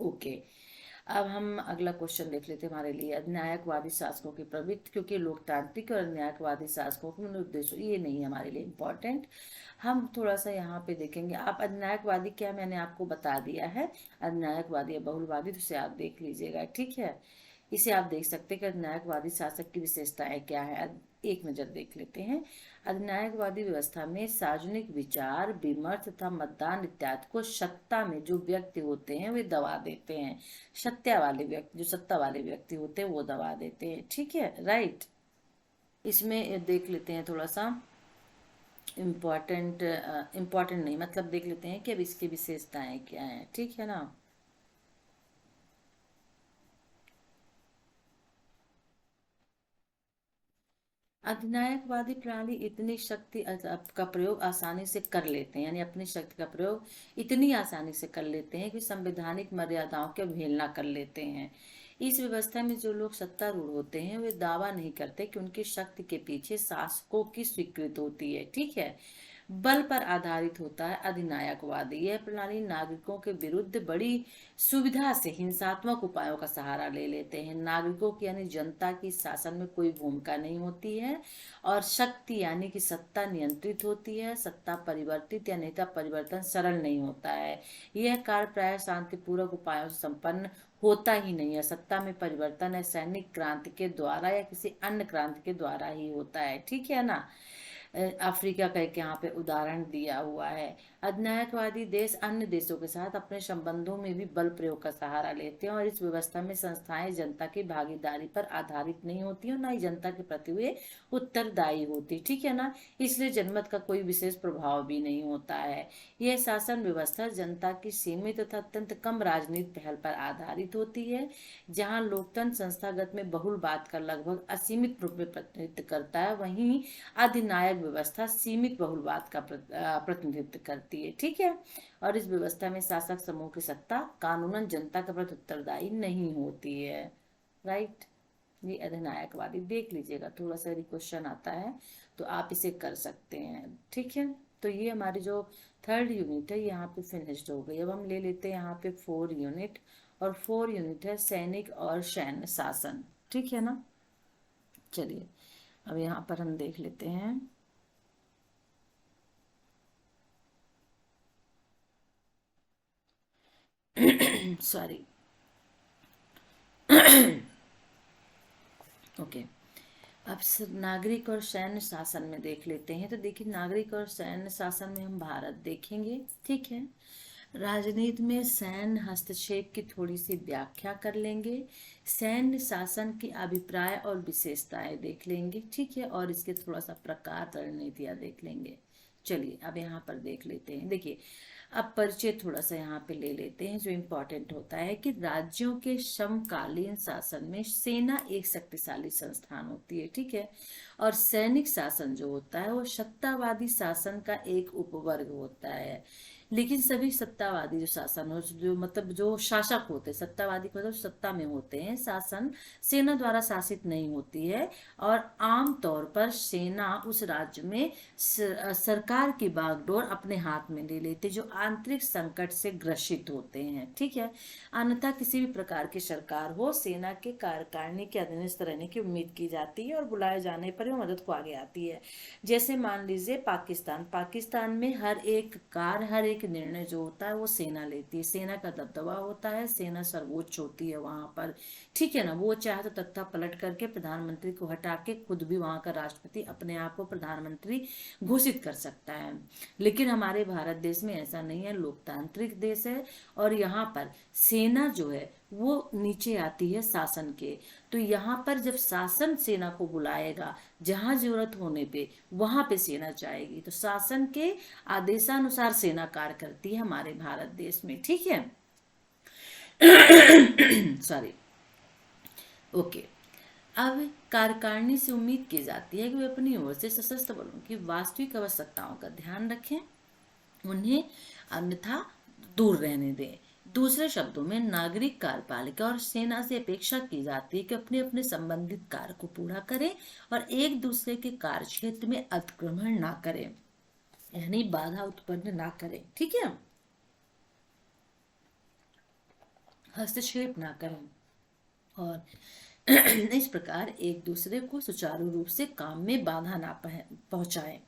ओके। अब हम अगला क्वेश्चन देख लेते हैं हमारे लिए, अधिनायकवादी शासकों की प्रवृत्ति, क्योंकि लोकतांत्रिक और अधिनायकवादी शासकों के मूल उद्देश्य ये नहीं है हमारे लिए इम्पोर्टेंट। हम थोड़ा सा यहाँ पे देखेंगे। आप अधिनायकवादी क्या, मैंने आपको बता दिया है, अधिनायकवादी या बहुलवादी, तो इसे आप देख लीजिएगा, ठीक है। इसे आप देख सकते हैं कि अधिनायकवादी शासक की विशेषताएं क्या है, एक नजर देख लेते हैं। अधिनायकवादी व्यवस्था में सार्वजनिक विचार विमर्श तथा मतदान इत्यादि को सत्ता में जो व्यक्ति होते हैं वे दबा देते हैं। सत्ता वाले व्यक्ति, जो सत्ता वाले व्यक्ति होते हैं वो दबा देते हैं, ठीक है, राइट। इसमें देख लेते हैं थोड़ा सा इम्पोर्टेंट नहीं, मतलब देख लेते हैं कि अब इसकी विशेषताएं क्या है, ठीक है ना। अधिनायकवादी प्रणाली इतनी शक्ति का प्रयोग आसानी से कर लेते हैं, यानी अपनी शक्ति का प्रयोग इतनी आसानी से कर लेते हैं कि संवैधानिक मर्यादाओं की अवहेलना कर लेते हैं। इस व्यवस्था में जो लोग सत्तारूढ़ होते हैं वे दावा नहीं करते कि उनकी शक्ति के पीछे शासकों की स्वीकृति होती है, ठीक है। बल पर आधारित होता है अधिनायकवादी। यह प्रणाली नागरिकों के विरुद्ध बड़ी सुविधा से हिंसात्मक उपायों का सहारा ले लेते हैं। नागरिकों की यानी जनता की शासन में कोई भूमिका नहीं होती है, और शक्ति यानी कि सत्ता नियंत्रित होती है। सत्ता परिवर्तित या नेता परिवर्तन सरल नहीं होता है। यह कार्य प्राय शांतिपूर्वक उपायों से संपन्न होता ही नहीं है। सत्ता में परिवर्तन है सैनिक क्रांति के द्वारा या किसी अन्य क्रांति के द्वारा ही होता है, ठीक है ना। अफ्रीका का एक यहाँ पे उदाहरण दिया हुआ है। अधिनायकवादी देश अन्य देशों के साथ अपने संबंधों में भी बल प्रयोग का सहारा लेते हैं, और इस व्यवस्था में संस्थाएं जनता की भागीदारी पर आधारित नहीं होती और न ही जनता के प्रति वे उत्तरदायी होती, ठीक है ना। इसलिए जनमत का कोई विशेष प्रभाव भी नहीं होता है। यह शासन व्यवस्था जनता की सीमित तथा अत्यंत कम राजनीतिक पहल पर आधारित होती है। जहाँ लोकतंत्र संस्थागत में बहुलवाद का लगभग असीमित रूप में प्रतिनिधित्व करता है, वहीं अधिनायक व्यवस्था सीमित बहुलवाद का प्रतिनिधित्व करती है, ठीक है। और इस व्यवस्था में शासक समूह की सत्ता कानूनन जनता के प्रति उत्तरदायी नहीं होती है, राइट। ये अधिनायकवादी देख लीजिएगा, थोड़ा सा क्वेश्चन आता है तो आप इसे कर सकते हैं, ठीक है। तो ये हमारी जो थर्ड यूनिट है यहाँ पे फिनिश्ड हो गई। अब हम ले लेते हैं यहाँ पे 4 यूनिट, और 4 यूनिट है सैनिक और सैन्य शासन, ठीक है ना। चलिए अब यहाँ पर हम देख लेते हैं। Sorry, okay. अब नागरिक और सैन्य शासन में देख लेते हैं। तो देखिए, नागरिक और सैन्य शासन में हम भारत देखेंगे, ठीक है। राजनीति में सैन्य हस्तक्षेप की थोड़ी सी व्याख्या कर लेंगे। सैन्य शासन की अभिप्राय और विशेषताएं देख लेंगे, ठीक है, और इसके थोड़ा सा प्रकार रणनीतियां देख लेंगे। चलिए अब यहाँ पर देख लेते हैं। देखिए, अब परिचय थोड़ा सा यहाँ पे ले लेते हैं। जो इम्पोर्टेंट होता है कि राज्यों के समकालीन शासन में सेना एक शक्तिशाली संस्थान होती है, ठीक है, और सैनिक शासन जो होता है वो सत्तावादी शासन का एक उपवर्ग होता है। लेकिन सभी सत्तावादी जो शासन हो, जो मतलब जो शासक होते हैं, सत्तावादी को मतलब सत्ता में होते हैं, शासन सेना द्वारा शासित नहीं होती है, और आम तौर पर सेना उस राज्य में सरकार की बागडोर अपने हाथ में ले लेते, जो आंतरिक संकट से ग्रसित होते हैं, ठीक है। अन्यथा किसी भी प्रकार की सरकार हो, सेना के कार्यकारिणी के अधीनस्थ रहने की उम्मीद की जाती है, और बुलाए जाने पर वो मदद को आगे आती है। जैसे मान लीजिए पाकिस्तान में हर एक प्रशासनिक निर्णय जो होता है वो सेना लेती है, सेना का दबदबा होता है, सेना सर्वोच्च होती है वहां पर, ठीक है ना। वो चाहे तो तख्ता पलट करके प्रधानमंत्री को हटा के खुद भी वहां का राष्ट्रपति अपने आप को प्रधानमंत्री घोषित कर सकता है। लेकिन हमारे भारत देश में ऐसा नहीं है, लोकतांत्रिक देश है, और यहाँ पर सेना जो है वो नीचे आती है शासन के। तो यहाँ पर जब शासन सेना को बुलाएगा, जहां जरूरत होने पे वहां पे सेना जाएगी। तो शासन के आदेशानुसार सेना कार्य करती है हमारे भारत देश में, ठीक है। सॉरी। ओके। अब कार्यकारिणी से उम्मीद की जाती है कि वे अपनी ओर से सशस्त्र बलों की वास्तविक आवश्यकताओं का ध्यान रखें, उन्हें अन्यथा दूर रहने दें। दूसरे शब्दों में नागरिक कार्यपालिका और सेना से अपेक्षा की जाती है कि अपने अपने संबंधित कार्य को पूरा करें और एक दूसरे के कार्य क्षेत्र में अतिक्रमण ना करें, यानी बाधा उत्पन्न ना करें, ठीक है, हस्तक्षेप ना करें, और इस प्रकार एक दूसरे को सुचारू रूप से काम में बाधा ना पहुंचाएं।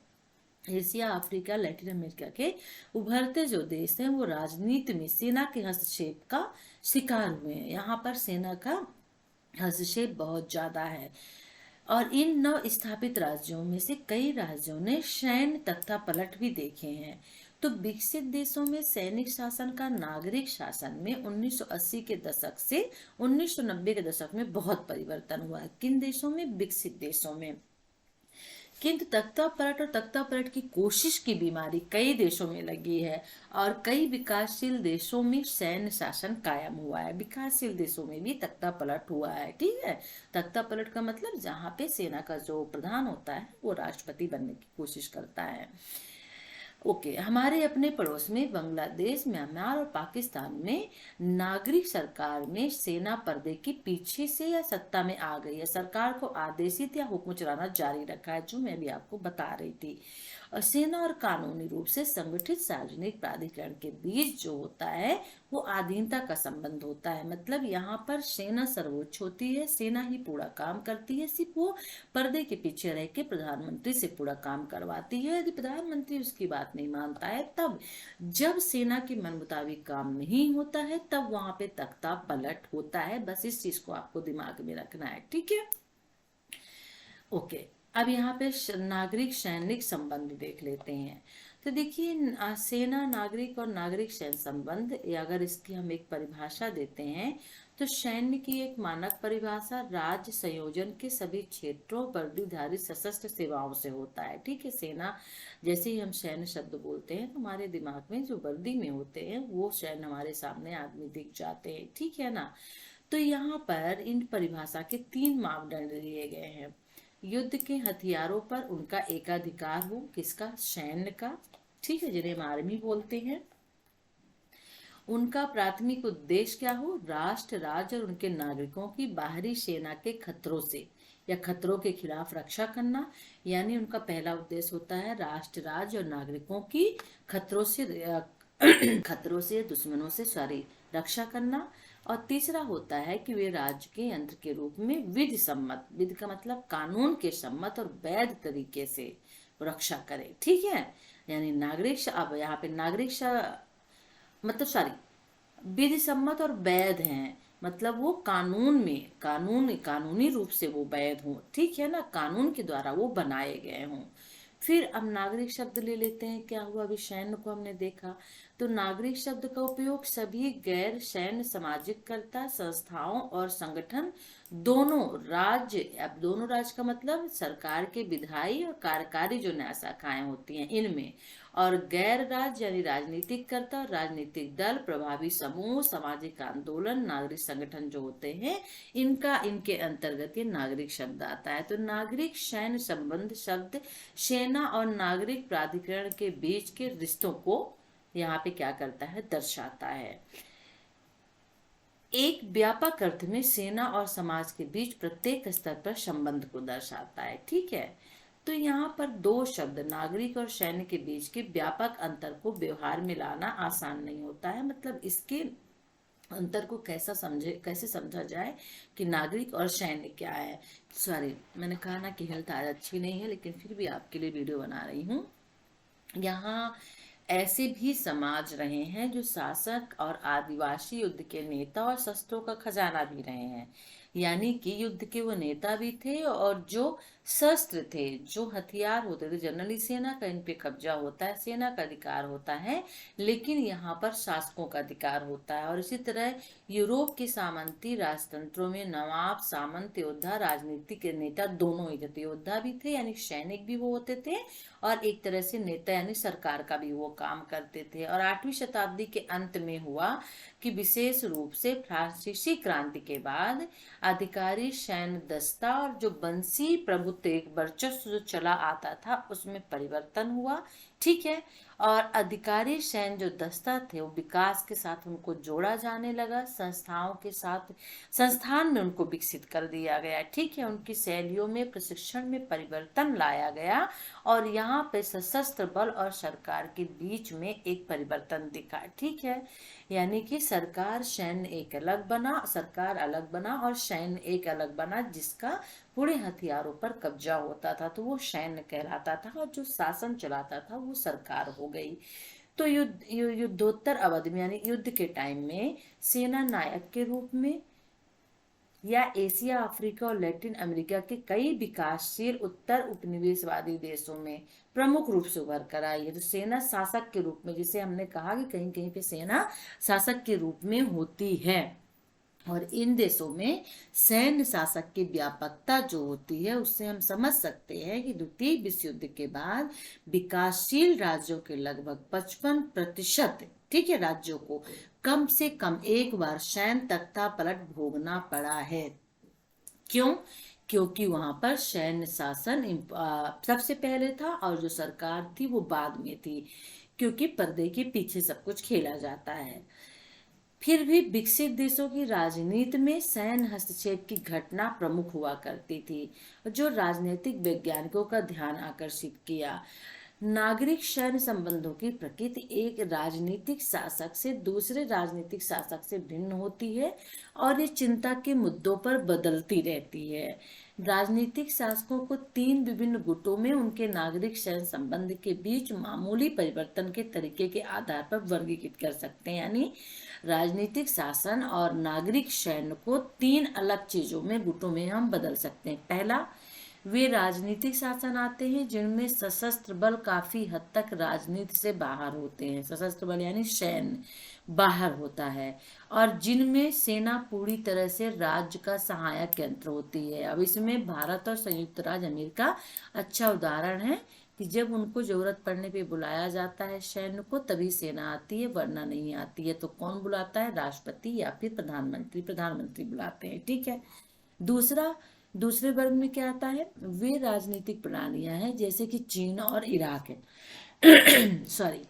एशिया, अफ्रीका, लैटिन अमेरिका के उभरते जो देश हैं वो राजनीति में सेना के हस्तक्षेप का शिकार हुए हैं। यहाँ पर सेना का हस्तक्षेप बहुत ज्यादा है, और इन नव स्थापित राज्यों में से कई राज्यों ने सैन्य तख्ता पलट भी देखे हैं। तो विकसित देशों में सैनिक शासन का नागरिक शासन में 1980 के दशक से 1990 के दशक में बहुत परिवर्तन हुआ है। किन देशों में? विकसित देशों में। किंतु तख्ता पलट और तख्ता पलट की कोशिश की बीमारी कई देशों में लगी है, और कई विकासशील देशों में सैन्य शासन कायम हुआ है। विकासशील देशों में भी तख्ता पलट हुआ है, ठीक है। तख्ता पलट का मतलब जहाँ पे सेना का जो प्रधान होता है वो राष्ट्रपति बनने की कोशिश करता है। ओके। हमारे अपने पड़ोस में बांग्लादेश, म्यांमार और पाकिस्तान में नागरिक सरकार में सेना पर्दे के पीछे से या सत्ता में आ गई है, सरकार को आदेशित या हुक्म चलाना जारी रखा है, जो मैं अभी आपको बता रही थी। और सेना और कानूनी रूप से संगठित सार्वजनिक प्राधिकरण के बीच जो होता है वो अधीनता का संबंध होता है। मतलब यहाँ पर सेना सर्वोच्च होती है, सेना ही पूरा काम करती है, सिर्फ वो पर्दे के पीछे रह के प्रधानमंत्री से पूरा काम करवाती है। यदि प्रधानमंत्री उसकी बात नहीं मानता है, तब जब सेना के मन मुताबिक काम नहीं होता है, तब वहां पे तख्ता पलट होता है। बस इस चीज को आपको दिमाग में रखना है, ठीक है। ओके। अब यहाँ पे नागरिक सैनिक संबंध देख लेते हैं। तो देखिए, सेना, नागरिक और नागरिक सैन्य संबंध, अगर इसकी हम एक परिभाषा देते हैं तो सैन्य की एक मानक परिभाषा राज्य संयोजन के सभी क्षेत्रों पर निर्धारित सशस्त्र सेवाओं से होता है, ठीक है। सेना, जैसे ही हम सैन्य शब्द बोलते हैं तो हमारे दिमाग में जो वर्दी में होते हैं वो सैन्य हमारे सामने आदमी दिख जाते हैं, ठीक है ना। तो यहाँ पर इन परिभाषा के 3 मापदंड दिए गए हैं। युद्ध के हथियारों पर उनका एकाधिकार हो, किसका? सैन्य का, ठीक है, जिन्हें हम आर्मी बोलते हैं। उनका प्राथमिक उद्देश्य क्या हो? राष्ट्र, राज्य और उनके नागरिकों की बाहरी सेना के खतरों से या खतरों के खिलाफ रक्षा करना, यानी उनका पहला उद्देश्य होता है राष्ट्र, राज्य और नागरिकों की खतरों से दुश्मनों से रक्षा करना। और तीसरा होता है कि वे राज्य के यंत्र के रूप में विधि सम्मत, विधि का मतलब कानून के सम्मत और वैध तरीके से रक्षा करें, ठीक है। यानी नागरिक, अब यहाँ पे नागरिक मतलब विधि सम्मत और वैध हैं, मतलब वो कानूनी रूप से वो वैध हों, ठीक है ना, कानून के द्वारा वो बनाए गए हों। फिर अब नागरिक शब्द ले लेते हैं। क्या हुआ? अभी सैन्य को हमने देखा, तो नागरिक शब्द का उपयोग सभी गैर सैन्य सामाजिक कर्ता, संस्थाओं और संगठन, दोनों राज्य, अब दोनों राज्य का मतलब सरकार के विधायी और कार्यकारी जो न्याय शाखाएं होती हैं इनमें, और गैर राज्य यानी राजनीतिक कर्ता, राजनीतिक दल, प्रभावी समूह, सामाजिक आंदोलन, नागरिक संगठन जो होते हैं, इनके अंतर्गत ये नागरिक शब्द आता है। तो नागरिक सैन्य संबंध शब्द सेना और नागरिक प्राधिकरण के बीच के रिश्तों को यहाँ पे क्या करता है? दर्शाता है। एक व्यापक अर्थ में सेना और समाज के बीच प्रत्येक स्तर पर संबंध को दर्शाता है, ठीक है। तो यहाँ पर 2 शब्द नागरिक और सैन्य के बीच के व्यापक अंतर को व्यवहार में लाना आसान नहीं होता है। मतलब इसके अंतर को कैसे समझा जाए कि नागरिक और सैन्य क्या है। सॉरी, मैंने कहा ना कि हेल्थ आज अच्छी नहीं है, लेकिन फिर भी आपके लिए वीडियो बना रही हूँ। यहाँ ऐसे भी समाज रहे हैं जो शासक और आदिवासी युद्ध के नेता और शस्त्रों का खजाना भी रहे हैं। यानी कि युद्ध के वो नेता भी थे और जो शस्त्र थे, जो हथियार होते थे। जनरली सेना का इन पे कब्जा होता है, सेना का अधिकार होता है, लेकिन यहाँ पर शासकों का अधिकार होता है। और इसी तरह यूरोप के सामंती राजतंत्रों में नवाब, सामंत, योद्धा, राजनीतिक नेता दोनों ही थे। योद्धा भी थे यानी सैनिक भी वो होते थे, और एक तरह से नेता यानी सरकार का भी वो काम करते थे। और 8वीं शताब्दी के अंत में हुआ कि विशेष रूप से फ्रांसीसी क्रांति के बाद अधिकारी सैन्य दस्ता और जो बंसी प्रभुत्व एक वर्चस्व जो चला आता था उसमें परिवर्तन हुआ। ठीक है। और अधिकारी सैन्य जो दस्ता थे वो विकास के साथ उनको जोड़ा जाने लगा, संस्थाओं के साथ संस्थान में उनको विकसित कर दिया गया। ठीक है। उनकी शैलियों में, प्रशिक्षण में परिवर्तन लाया गया, और यहाँ पे सशस्त्र बल और सरकार के बीच में एक परिवर्तन दिखा। ठीक है। यानी कि सरकार सैन्य एक अलग बना, सरकार अलग बना और सैन्य एक अलग बना, जिसका पूरे हथियारों पर कब्जा होता था तो वो सैन्य कहलाता था, और जो शासन चलाता था वो सरकार हो गई। तो युद्धोत्तर अवधि में यानी युद्ध के टाइम में सेना नायक के रूप में या एशिया, अफ्रीका और लैटिन अमेरिका के कई विकासशील उत्तर उपनिवेशवादी देशों में प्रमुख रूप से उभर कर आई है। तो सेना शासक के रूप में, जिसे हमने कहा कि कहीं कहीं पे सेना शासक के रूप में होती है, और इन देशों में सैन्य शासक की व्यापकता जो होती है उससे हम समझ सकते हैं कि द्वितीय विश्व युद्ध के बाद विकासशील राज्यों के लगभग 55%, ठीक है, राज्यों को कम से कम एक बार सैन्य तख्ता पलट भोगना पड़ा है। क्यों? क्योंकि वहां पर सैन्य शासन सबसे पहले था और जो सरकार थी वो बाद में थी, क्योंकि पर्दे के पीछे सब कुछ खेला जाता है। फिर भी विकसित देशों की राजनीति में सैन्य हस्तक्षेप की घटना प्रमुख हुआ करती थी, जो राजनीतिक वैज्ञानिकों का ध्यान आकर्षित किया। नागरिक सैन्य संबंधों की प्रकृति एक राजनीतिक शासक से दूसरे राजनीतिक शासक से भिन्न होती है, और ये चिंता के मुद्दों पर बदलती रहती है। राजनीतिक शासकों को 3 विभिन्न गुटों में उनके नागरिक सैन्य संबंध के बीच मामूली परिवर्तन के तरीके के आधार पर वर्गीकृत कर सकते हैं। यानी राजनीतिक शासन और नागरिक सैन्य को 3 अलग चीजों में, गुटों में हम बदल सकते हैं। पहला, वे राजनीतिक शासन आते हैं जिनमें सशस्त्र बल काफी हद तक राजनीति से बाहर होते हैं, सशस्त्र बल यानी सैन्य बाहर होता है, और जिनमें सेना पूरी तरह से राज्य का सहायक यंत्र होती है। अब इसमें भारत और संयुक्त राज्य अमेरिका अच्छा उदाहरण है कि जब उनको जरूरत पड़ने पे बुलाया जाता है सैन्य को, तभी सेना आती है, वरना नहीं आती है। तो कौन बुलाता है? राष्ट्रपति या फिर प्रधानमंत्री बुलाते हैं। ठीक है। दूसरे वर्ग में क्या आता है? वे राजनीतिक प्रणालियां हैं जैसे कि चीन और इराक है सॉरी,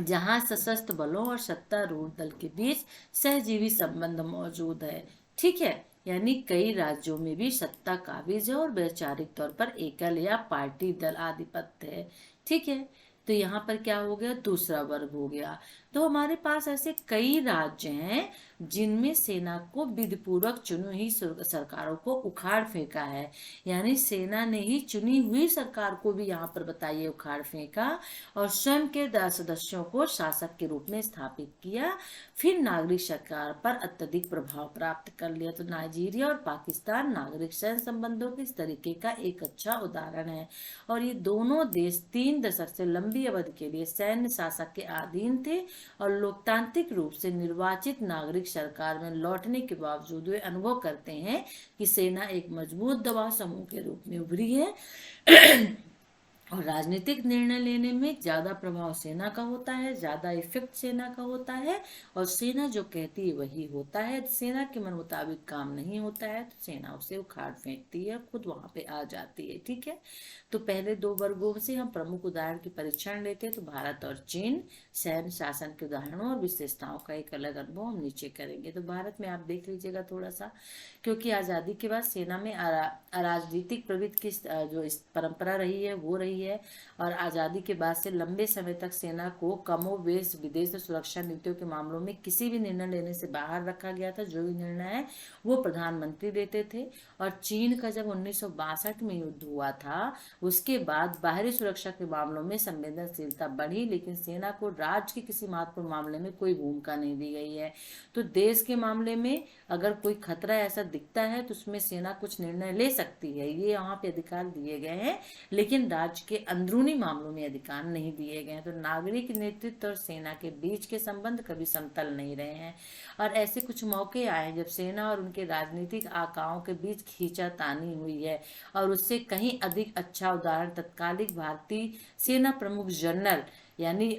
जहां सशस्त्र बलों और सत्तारूढ़ दल के बीच सहजीवी संबंध मौजूद है। ठीक है। यानी कई राज्यों में भी सत्ता काबिज है और वैचारिक तौर पर एकल या पार्टी दल आधिपत्य है। ठीक है। तो यहाँ पर क्या हो गया? दूसरा वर्ग हो गया। तो हमारे पास ऐसे कई राज्य हैं जिनमें सेना को विधिपूर्वक चुनी हुई सरकारों को उखाड़ फेंका है। यानी सेना ने ही चुनी हुई सरकार को भी यहाँ पर बताइए उखाड़ फेंका, और स्वयं के सदस्यों को शासक के रूप में स्थापित किया। फिर नागरिक सरकार पर अत्यधिक प्रभाव प्राप्त कर लिया। तो नाइजीरिया और पाकिस्तान नागरिक सैन्य संबंधों के इस तरीके का एक अच्छा उदाहरण है। और ये दोनों देश 3 दशक से लंबी अवधि के लिए सैन्य शासक के अधीन थे, और लोकतांत्रिक रूप से निर्वाचित नागरिक सरकार में लौटने के बावजूद वे अनुभव करते हैं कि सेना एक मजबूत दबाव समूह के रूप में उभरी है और राजनीतिक निर्णय लेने में ज्यादा प्रभाव सेना का होता है, ज्यादा इफेक्ट सेना का होता है, और सेना जो कहती है वही होता है। सेना के मन मुताबिक काम नहीं होता है तो सेना उसे उखाड़ फेंकती है, खुद वहां पे आ जाती है। ठीक है। तो पहले 2 वर्गों से हम प्रमुख उदाहरण की परीक्षण लेते हैं। तो भारत और चीन, सैन्य शासन के उदाहरणों और विशेषताओं का एक अलग अनुभव हम नीचे करेंगे। तो भारत में आप देख लीजिएगा थोड़ा सा, क्योंकि आजादी के बाद सेना में अराजनीतिक प्रवृत्ति की जो इस परंपरा रही है वो रही है। है और आजादी के बाद से लंबे समय तक सेना को कमोबेश विदेश और सुरक्षा नीतियों के मामलों में किसी भी निर्णय लेने से बाहर रखा गया था। जो भी निर्णय है वो प्रधानमंत्री लेते थे। और चीन का जब 1962 में युद्ध हुआ था उसके बाद बाहरी सुरक्षा के मामलों में संवेदनशीलता बढ़ी, लेकिन सेना को राज्य के किसी महत्वपूर्ण मामले में कोई भूमिका नहीं दी गई है। तो देश के मामले में अगर कोई खतरा ऐसा दिखता है तो उसमें सेना कुछ निर्णय ले सकती है, ये यहाँ पे अधिकार दिए गए हैं, लेकिन राज्य के अंदरूनी मामलों में अधिकार नहीं दिए गए हैं। तो नागरिक नेतृत्व और सेना के बीच के संबंध कभी समतल नहीं रहे हैं। और ऐसे कुछ मौके आए जब सेना और उनके राजनीतिक आकाओं के बीच खींचातानी हुई है, और उससे कहीं अधिक अच्छा उदाहरण तत्कालिक भारतीय सेना प्रमुख जनरल यानी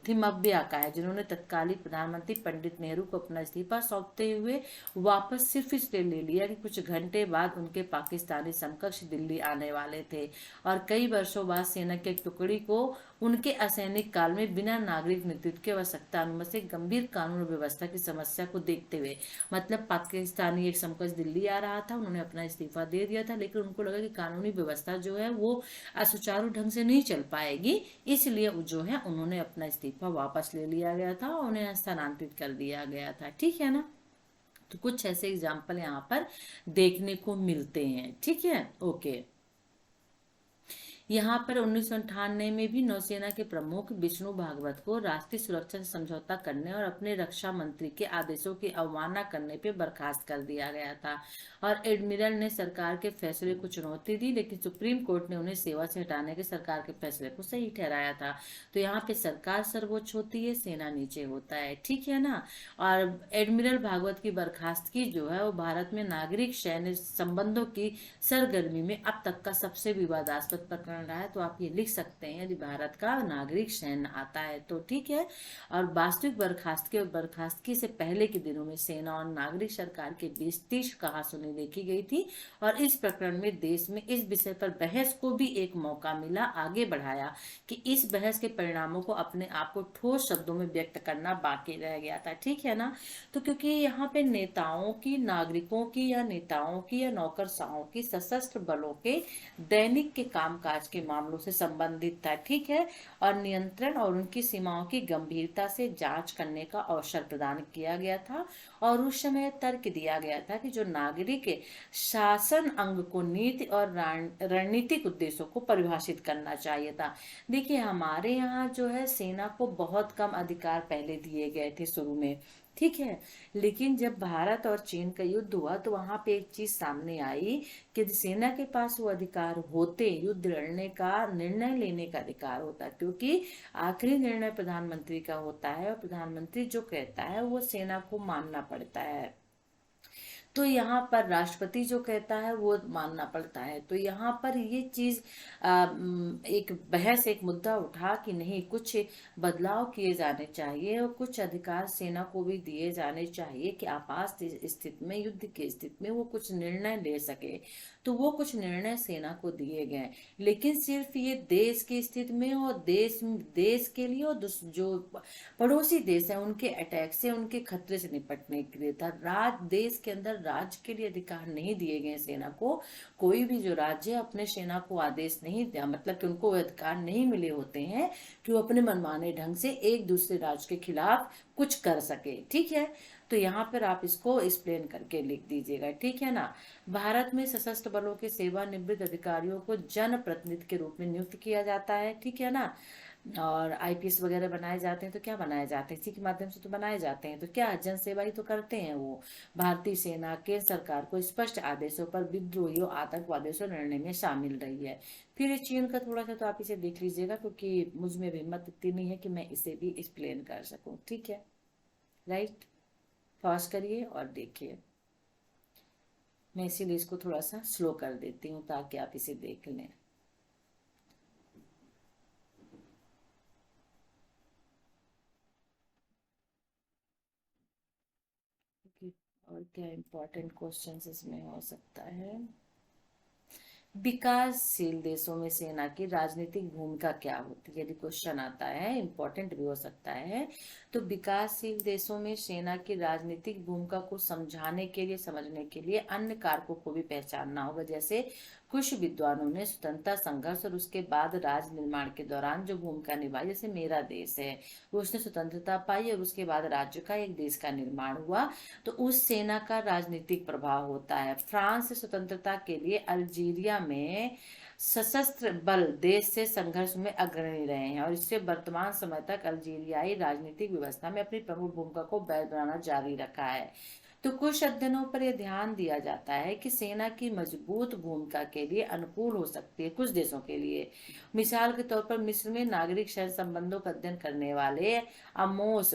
थिमब्बिया का है, जिन्होंने तत्कालीन प्रधानमंत्री पंडित नेहरू को अपना इस्तीफा सौंपते हुए वापस सिर्फ इसलिए ले लिया कि कुछ घंटे बाद उनके पाकिस्तानी समकक्ष दिल्ली आने वाले थे। और कई वर्षों बाद सेना की एक टुकड़ी को उनके असैनिक काल में बिना नागरिक नेतृत्व की आवश्यकता अनुमति से गंभीर कानून और व्यवस्था की समस्या को देखते हुए, मतलब पाकिस्तानी एक समकक्ष दिल्ली आ रहा था, उन्होंने अपना इस्तीफा दे दिया था, लेकिन उनको लगा कि कानूनी व्यवस्था जो है वो सुचारू ढंग से नहीं चल पाएगी, इसलिए जो है उन्होंने अपना इस्तीफा वापस ले लिया गया था और उन्हें स्थानांतरित कर दिया गया था। ठीक है ना। तो कुछ ऐसे एग्जाम्पल यहाँ पर देखने को मिलते हैं। ठीक है, ओके। यहाँ पर 1998 में भी नौसेना के प्रमुख विष्णु भागवत को राष्ट्रीय सुरक्षा से समझौता करने और अपने रक्षा मंत्री के आदेशों की अवमानना करने पर बर्खास्त कर दिया गया था। और एडमिरल ने सरकार के फैसले को चुनौती दी, लेकिन सुप्रीम कोर्ट ने उन्हें सेवा से हटाने के सरकार के फैसले को सही ठहराया था। तो यहाँ पे सरकार सर्वोच्च होती है, सेना नीचे होता है। ठीक है ना। और एडमिरल भागवत की बर्खास्तगी जो है वो भारत में नागरिक सैन्य संबंधों की सरगर्मी में अब तक का सबसे विवादास्पद प्रकरण रहा है। तो आप ये लिख सकते हैं यदि भारत का नागरिक सैन्य आता है तो। ठीक है। और वास्तविक बर्खास्तगी और बर्खास्तगी से पहले के दिनों में सेना और नागरिक सरकार के बीच तीक्ष्ण कहासुनी देखी गई थी, और इस प्रकरण में देश में इस विषय पर बहस को भी एक मौका मिला। आगे बढ़ाया कि इस बहस के परिणामों को अपने आप को ठोस शब्दों में व्यक्त करना बाकी रह गया था। ठीक है ना। तो क्योंकि यहाँ पे नेताओं की, नागरिकों की या नेताओं की या नौकरशाहों की सशस्त्र बलों के दैनिक के कामकाज के मामलों से संबंधित था। ठीक है। और नियंत्रण और उनकी सीमाओं की गंभीरता से जांच करने का अवसर प्रदान किया गया था। और उस समय तर्क दिया गया था कि जो नागरिक शासन अंग को नीति और रणनीतिक उद्देश्यों को परिभाषित करना चाहिए था। देखिए हमारे यहाँ जो है सेना को बहुत कम अधिकार पहले दिए गए थे शुरू में। ठीक है। लेकिन जब भारत और चीन का युद्ध हुआ तो वहां पे एक चीज सामने आई कि सेना के पास वो अधिकार होते, युद्ध लड़ने का, निर्णय लेने का अधिकार होता, क्योंकि आखिरी निर्णय प्रधानमंत्री का होता है और प्रधानमंत्री जो कहता है वो सेना को मानना पड़ता है। तो यहाँ पर राष्ट्रपति जो कहता है वो मानना पड़ता है। तो यहाँ पर ये चीज एक बहस, एक मुद्दा उठा कि नहीं, कुछ बदलाव किए जाने चाहिए और कुछ अधिकार सेना को भी दिए जाने चाहिए कि आपात स्थिति में, युद्ध की स्थिति में वो कुछ निर्णय ले सके। तो वो कुछ निर्णय सेना को दिए गए, लेकिन सिर्फ ये देश की स्थिति में और देश के लिए और जो पड़ोसी देश है उनके अटैक से, उनके खतरे से निपटने के लिए था। देश के अंदर राज्य के लिए अधिकार नहीं दिए गए सेना को। कोई भी जो राज्य अपने सेना को आदेश नहीं दिया, मतलब कि उनको अधिकार नहीं मिले होते हैं कि वो अपने मनमाने ढंग से एक दूसरे राज्य के खिलाफ कुछ कर सके। ठीक है। तो यहाँ पर आप इसको एक्सप्लेन करके लिख दीजिएगा। ठीक है ना। भारत में सशस्त्र बलों के सेवानिवृत्त अधिकारियों को जन प्रतिनिधि के रूप में नियुक्त किया जाता है। ठीक है ना। और आईपीएस वगैरह बनाए जाते हैं तो क्या बनाए जाते हैं, इसी के माध्यम से तो बनाए जाते हैं। तो क्या जन सेवा ही तो करते हैं वो। भारतीय सेना केंद्र सरकार को स्पष्ट आदेशों पर विद्रोहियों, आतंकवादियों से लड़ने में शामिल रही है। फिर चीन का थोड़ा सा तो आप इसे देख लीजिएगा, क्योंकि मुझ में भी हिम्मत इतनी नहीं है कि मैं इसे भी एक्सप्लेन कर सकूं। ठीक है, राइट। पॉज करिए और देखिए। मैं इसीलिए इसको थोड़ा सा स्लो कर देती हूँ ताकि आप इसे देख लें। और क्या इम्पोर्टेंट क्वेश्चंस इसमें हो सकता है। विकासशील देशों में सेना की राजनीतिक भूमिका क्या होती है, यदि क्वेश्चन आता है, इम्पोर्टेंट भी हो सकता है। तो विकासशील देशों में सेना की राजनीतिक भूमिका को समझाने के लिए, समझने के लिए अन्य कारकों को भी पहचानना होगा। जैसे कुछ विद्वानों ने स्वतंत्रता संघर्ष और उसके बाद राज्य निर्माण के दौरान जो भूमिका निभाई, जैसे मेरा देश है, वो उसने स्वतंत्रता पाई और उसके बाद राज्य का एक देश का निर्माण हुआ, तो उस सेना का राजनीतिक प्रभाव होता है। फ्रांस स्वतंत्रता के लिए अल्जीरिया में सशस्त्र बल देश से संघर्ष में अग्रणी रहे हैं और इससे वर्तमान समय तक अल्जीरियाई राजनीतिक व्यवस्था में अपनी प्रमुख भूमिका को बनाना जारी रखा है। तो कुछ अध्ययनों पर यह ध्यान दिया जाता है कि सेना की मजबूत भूमिका के लिए अनुकूल हो सकती है कुछ देशों के लिए। मिसाल के तौर पर मिस्र में नागरिक शहर संबंधों का अध्ययन करने वाले अमोस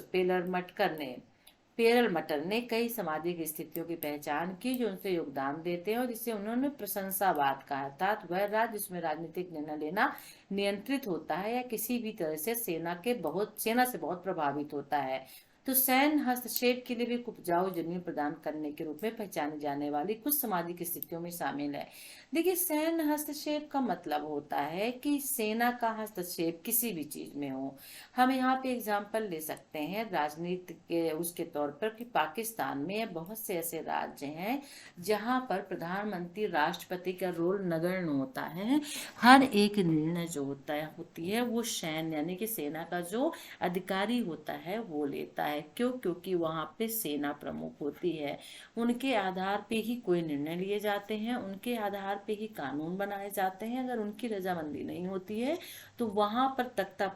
पेरलमटर ने कई सामाजिक स्थितियों की पहचान की जो उनसे योगदान देते हैं और जिसे उन्होंने प्रशंसावाद कहा, अर्थात वह राज्य जिसमें राजनीतिक निर्णय लेना नियंत्रित होता है या किसी भी तरह से सेना से बहुत प्रभावित होता है। तो सैन्य हस्तक्षेप के लिए भी उपजाऊ जमीन प्रदान करने के रूप में पहचानी जाने वाली कुछ सामाजिक स्थितियों में शामिल है। देखिए, सैन्य हस्तक्षेप का मतलब होता है कि सेना का हस्तक्षेप किसी भी चीज में हो। हम यहाँ पे एग्जाम्पल ले सकते हैं राजनीति के उसके तौर पर कि पाकिस्तान में बहुत से ऐसे राज्य हैं जहाँ पर प्रधानमंत्री राष्ट्रपति का रोल नगण्य होता है। हर एक निर्णय जो होती है वो सैन्य यानी कि सेना का जो अधिकारी होता है वो लेता है। क्यों? क्योंकि वहां पे सेना प्रमुख होती है, उनके आधार पे ही कोई निर्णय लिए जाते हैं, उनके आधार पे ही कानून बनाए जाते हैं। अगर उनकी रजामंदी नहीं होती है तो वहां पर तख्ता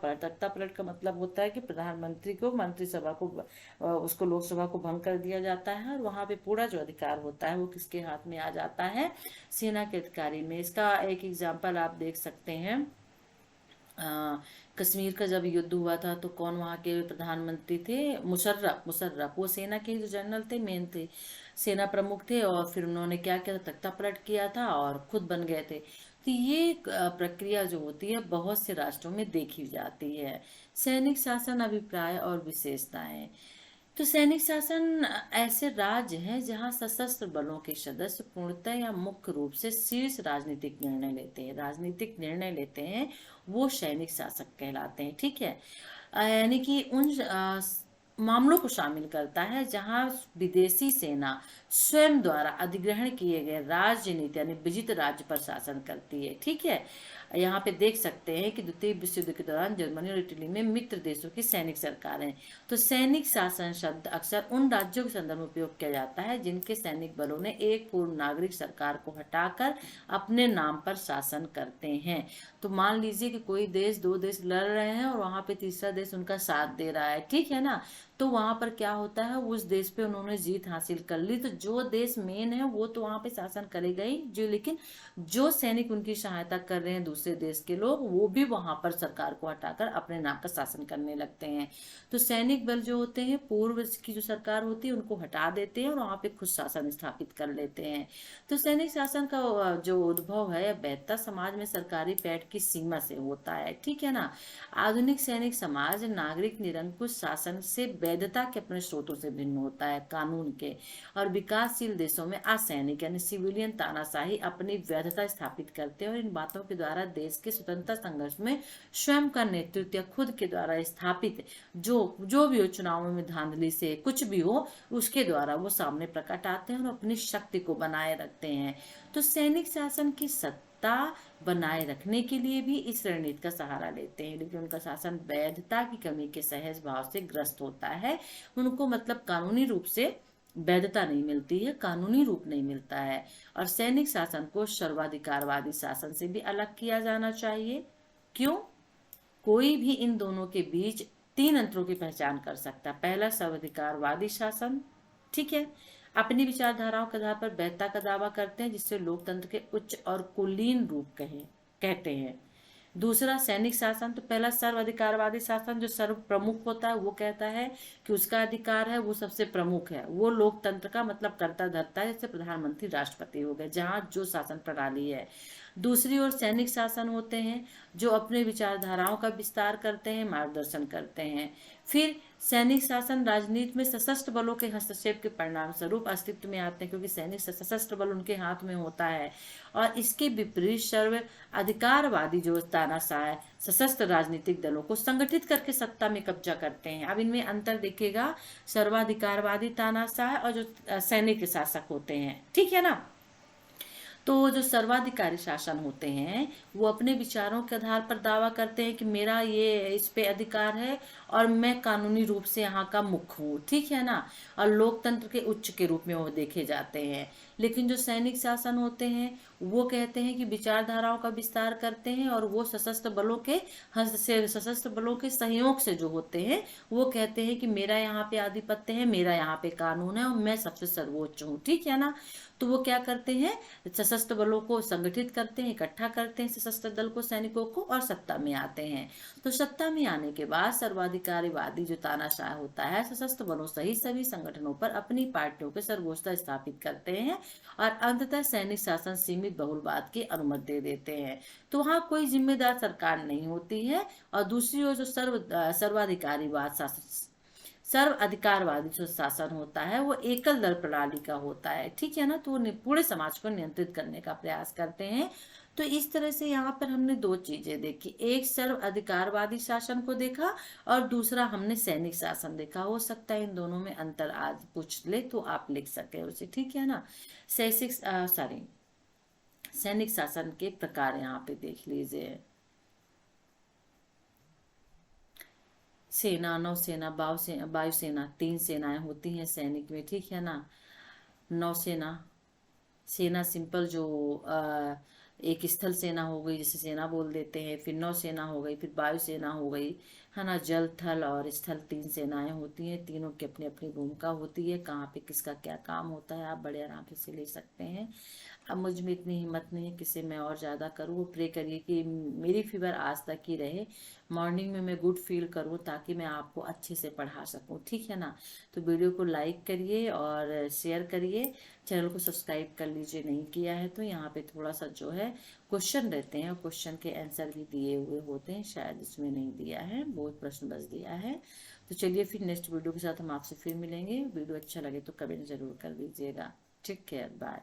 पलट का मतलब होता है कि प्रधानमंत्री को मंत्रिसभा को उसको लोकसभा को भंग कर दिया जाता है और वहां पे पूरा जो अधिकार होता है वो किसके हाथ में आ जाता है? सेना के अधिकारी में। इसका एक एग्जाम्पल आप देख सकते हैं, कश्मीर का जब युद्ध हुआ था तो कौन वहाँ के प्रधानमंत्री थे? मुशर्रफ वो सेना के जो जनरल थे, मेन थे, सेना प्रमुख थे और फिर उन्होंने क्या किया, तख्ता पलट किया था और खुद बन गए थे। तो ये प्रक्रिया जो होती है बहुत से राष्ट्रों में देखी जाती है। सैनिक शासन, अभिप्राय और विशेषताएं। तो सैनिक शासन ऐसे राज्य हैं जहां सशस्त्र बलों के सदस्य पूर्णतः या मुख्य रूप से शीर्ष राजनीतिक निर्णय लेते हैं, वो सैनिक शासक कहलाते हैं। ठीक है, यानी कि उन मामलों को शामिल करता है जहां विदेशी सेना स्वयं द्वारा अधिग्रहण किए गए राज्य नीति यानी विजित राज्य पर शासन करती है। ठीक है, यहाँ पे देख सकते हैं कि द्वितीय विश्व युद्ध के दौरान जर्मनी और इटली में मित्र देशों की सैनिक सरकारें। तो सैनिक शासन शब्द अक्सर उन राज्यों के संदर्भ में उपयोग किया जाता है जिनके सैनिक बलों ने एक पूर्व नागरिक सरकार को हटाकर अपने नाम पर शासन करते हैं। तो मान लीजिए कि कोई देश, दो देश लड़ रहे हैं और वहां पे तीसरा देश उनका साथ दे रहा है, ठीक है ना, तो वहां पर क्या होता है, उस देश पे उन्होंने जीत हासिल कर ली तो जो देश मेन है वो तो वहां पे शासन करेगा ही जो, लेकिन जो सैनिक उनकी सहायता कर रहे हैं दूसरे देश के लोग, वो भी वहां पर सरकार को हटाकर अपने नाम का शासन करने लगते हैं। तो सैनिक बल जो होते हैं पूर्व की जो सरकार होती है उनको हटा देते हैं और वहां पे खुद शासन स्थापित कर लेते हैं। तो सैनिक शासन का जो उद्भव है वैधता समाज में सरकारी पैठ की सीमा से होता है। ठीक है ना, आधुनिक सैनिक समाज नागरिक निरंकुश शासन से वैधता के अपने स्रोतों से भिन्न होता है, कानून के। और विकासशील देशों में असैनिक यानी सिविलियन तानाशाही अपनी वैधता स्थापित करते हैं और इन बातों के द्वारा देश के स्वतंत्रता संघर्ष में स्वयं का नेतृत्व या खुद के द्वारा स्थापित जो भी हो, चुनावों में धांधली से कुछ भी हो, उसके द्वारा वो सामने प्रकट आते हैं और अपनी शक्ति को बनाए रखते हैं। तो सैनिक शासन की सत्ता बनाए रखने के लिए भी इस रणनीति का सहारा लेते हैं, लेकिन उनका शासन वैधता की कमी के सहज भाव से ग्रस्त होता है। उनको मतलब कानूनी रूप से वैधता नहीं मिलती है, कानूनी रूप नहीं मिलता है। और सैनिक शासन को सर्वाधिकारवादी शासन से भी अलग किया जाना चाहिए। क्यों? कोई भी इन दोनों के बीच 3 अंतरों की पहचान कर सकता है। पहला, सर्वाधिकारवादी शासन, ठीक है, अपनी विचारधाराओं के आधार पर वैधता का दावा करते हैं जिससे लोकतंत्र के उच्च और कुलीन रूप कहते हैं। दूसरा, सैनिक शासन। तो पहला सर्वाधिकारवादी शासन जो सर्व प्रमुख होता है, वो कहता है कि उसका अधिकार है, वो सबसे प्रमुख है, वो लोकतंत्र का मतलब करता धरता है, जैसे प्रधानमंत्री राष्ट्रपति हो गए, जहां जो शासन प्रणाली है। दूसरी ओर सैनिक शासन होते हैं जो अपने विचारधाराओं का विस्तार करते हैं, मार्गदर्शन करते हैं। फिर सैनिक शासन राजनीति में सशस्त्र बलों के हस्तक्षेप के परिणाम स्वरूप अस्तित्व में आते हैं, क्योंकि सैनिक सशस्त्र बल उनके हाथ में होता है। और इसके विपरीत सर्व अधिकारवादी जो तानाशाह सशस्त्र राजनीतिक दलों को संगठित करके सत्ता में कब्जा करते हैं। अब इनमें अंतर देखिएगा, सर्वाधिकारवादी तानाशाह और जो सैनिक शासक होते हैं, ठीक है ना। तो जो सर्वाधिकारी शासन होते हैं वो अपने विचारों के आधार पर दावा करते हैं कि मेरा ये इस पे अधिकार है और मैं कानूनी रूप से यहाँ का मुख्य हूँ, ठीक है ना। और लोकतंत्र के उच्च के रूप में वो देखे जाते हैं। लेकिन जो सैनिक शासन होते हैं वो कहते हैं कि विचारधाराओं का विस्तार करते हैं, और वो सशस्त्र बलों के सहयोग से जो होते हैं वो कहते हैं कि मेरा यहाँ पे आधिपत्य है, मेरा यहाँ पे कानून है और मैं सबसे सर्वोच्च हूँ, ठीक है ना। तो वो क्या करते हैं, सशस्त्र बलों को संगठित करते हैं, इकट्ठा करते हैं सशस्त्र दल को, सैनिकों को, और सत्ता में आते हैं। तो सत्ता में आने के बाद सर्वाधिकारीवादी जो तानाशाह होता है सशस्त्र बलों सहित सभी संगठनों पर अपनी पार्टियों के सर्वोच्चता स्थापित करते हैं और अंततः सैनिक शासन सीमित बहुलवाद की अनुमति दे देते हैं। तो वहाँ कोई जिम्मेदार सरकार नहीं होती है। और दूसरी ओर जो सर्व अधिकारवादी जो शासन होता है वो एकल दल प्रणाली का होता है, ठीक है ना। तो वो पूरे समाज को नियंत्रित करने का प्रयास करते हैं। तो इस तरह से यहाँ पर हमने दो चीजें देखी, एक सर्व अधिकारवादी शासन को देखा और दूसरा हमने सैनिक शासन देखा। हो सकता है इन दोनों में अंतर आज पूछ ले तो आप लिख सके उसे, ठीक है ना। सैनिक शासन के प्रकार यहाँ पे देख लीजिए। सेना, नौसेना, वायुसेना, तीन सेनाएं होती हैं सैनिक में, ठीक है ना। नौसेना, सेना सिंपल जो एक स्थल सेना हो गई जिसे सेना बोल देते हैं, फिर नौसेना हो गई, फिर वायुसेना हो गई, है ना। जल, थल और स्थल तीन सेनाएं होती हैं, तीनों की अपनी अपनी भूमिका होती है, कहाँ पे किसका क्या काम होता है आप बड़े आराम से ले सकते हैं। अब मुझ में इतनी हिम्मत नहीं है कि मैं और ज़्यादा करूँ। वो प्रे करिए कि मेरी फीवर आज तक ही रहे, मॉर्निंग में मैं गुड फील करूँ ताकि मैं आपको अच्छे से पढ़ा सकूँ, ठीक है ना। तो वीडियो को लाइक करिए और शेयर करिए, चैनल को सब्सक्राइब कर लीजिए नहीं किया है तो। यहाँ पे थोड़ा सा जो है क्वेश्चन रहते हैं, क्वेश्चन के आंसर भी दिए हुए होते हैं, शायद इसमें नहीं दिया है, बहुत प्रश्न बस दिया है। तो चलिए फिर नेक्स्ट वीडियो के साथ हम आपसे फिर मिलेंगे। वीडियो अच्छा लगे तो कमेंट जरूर कर दीजिएगा। Take care, bye.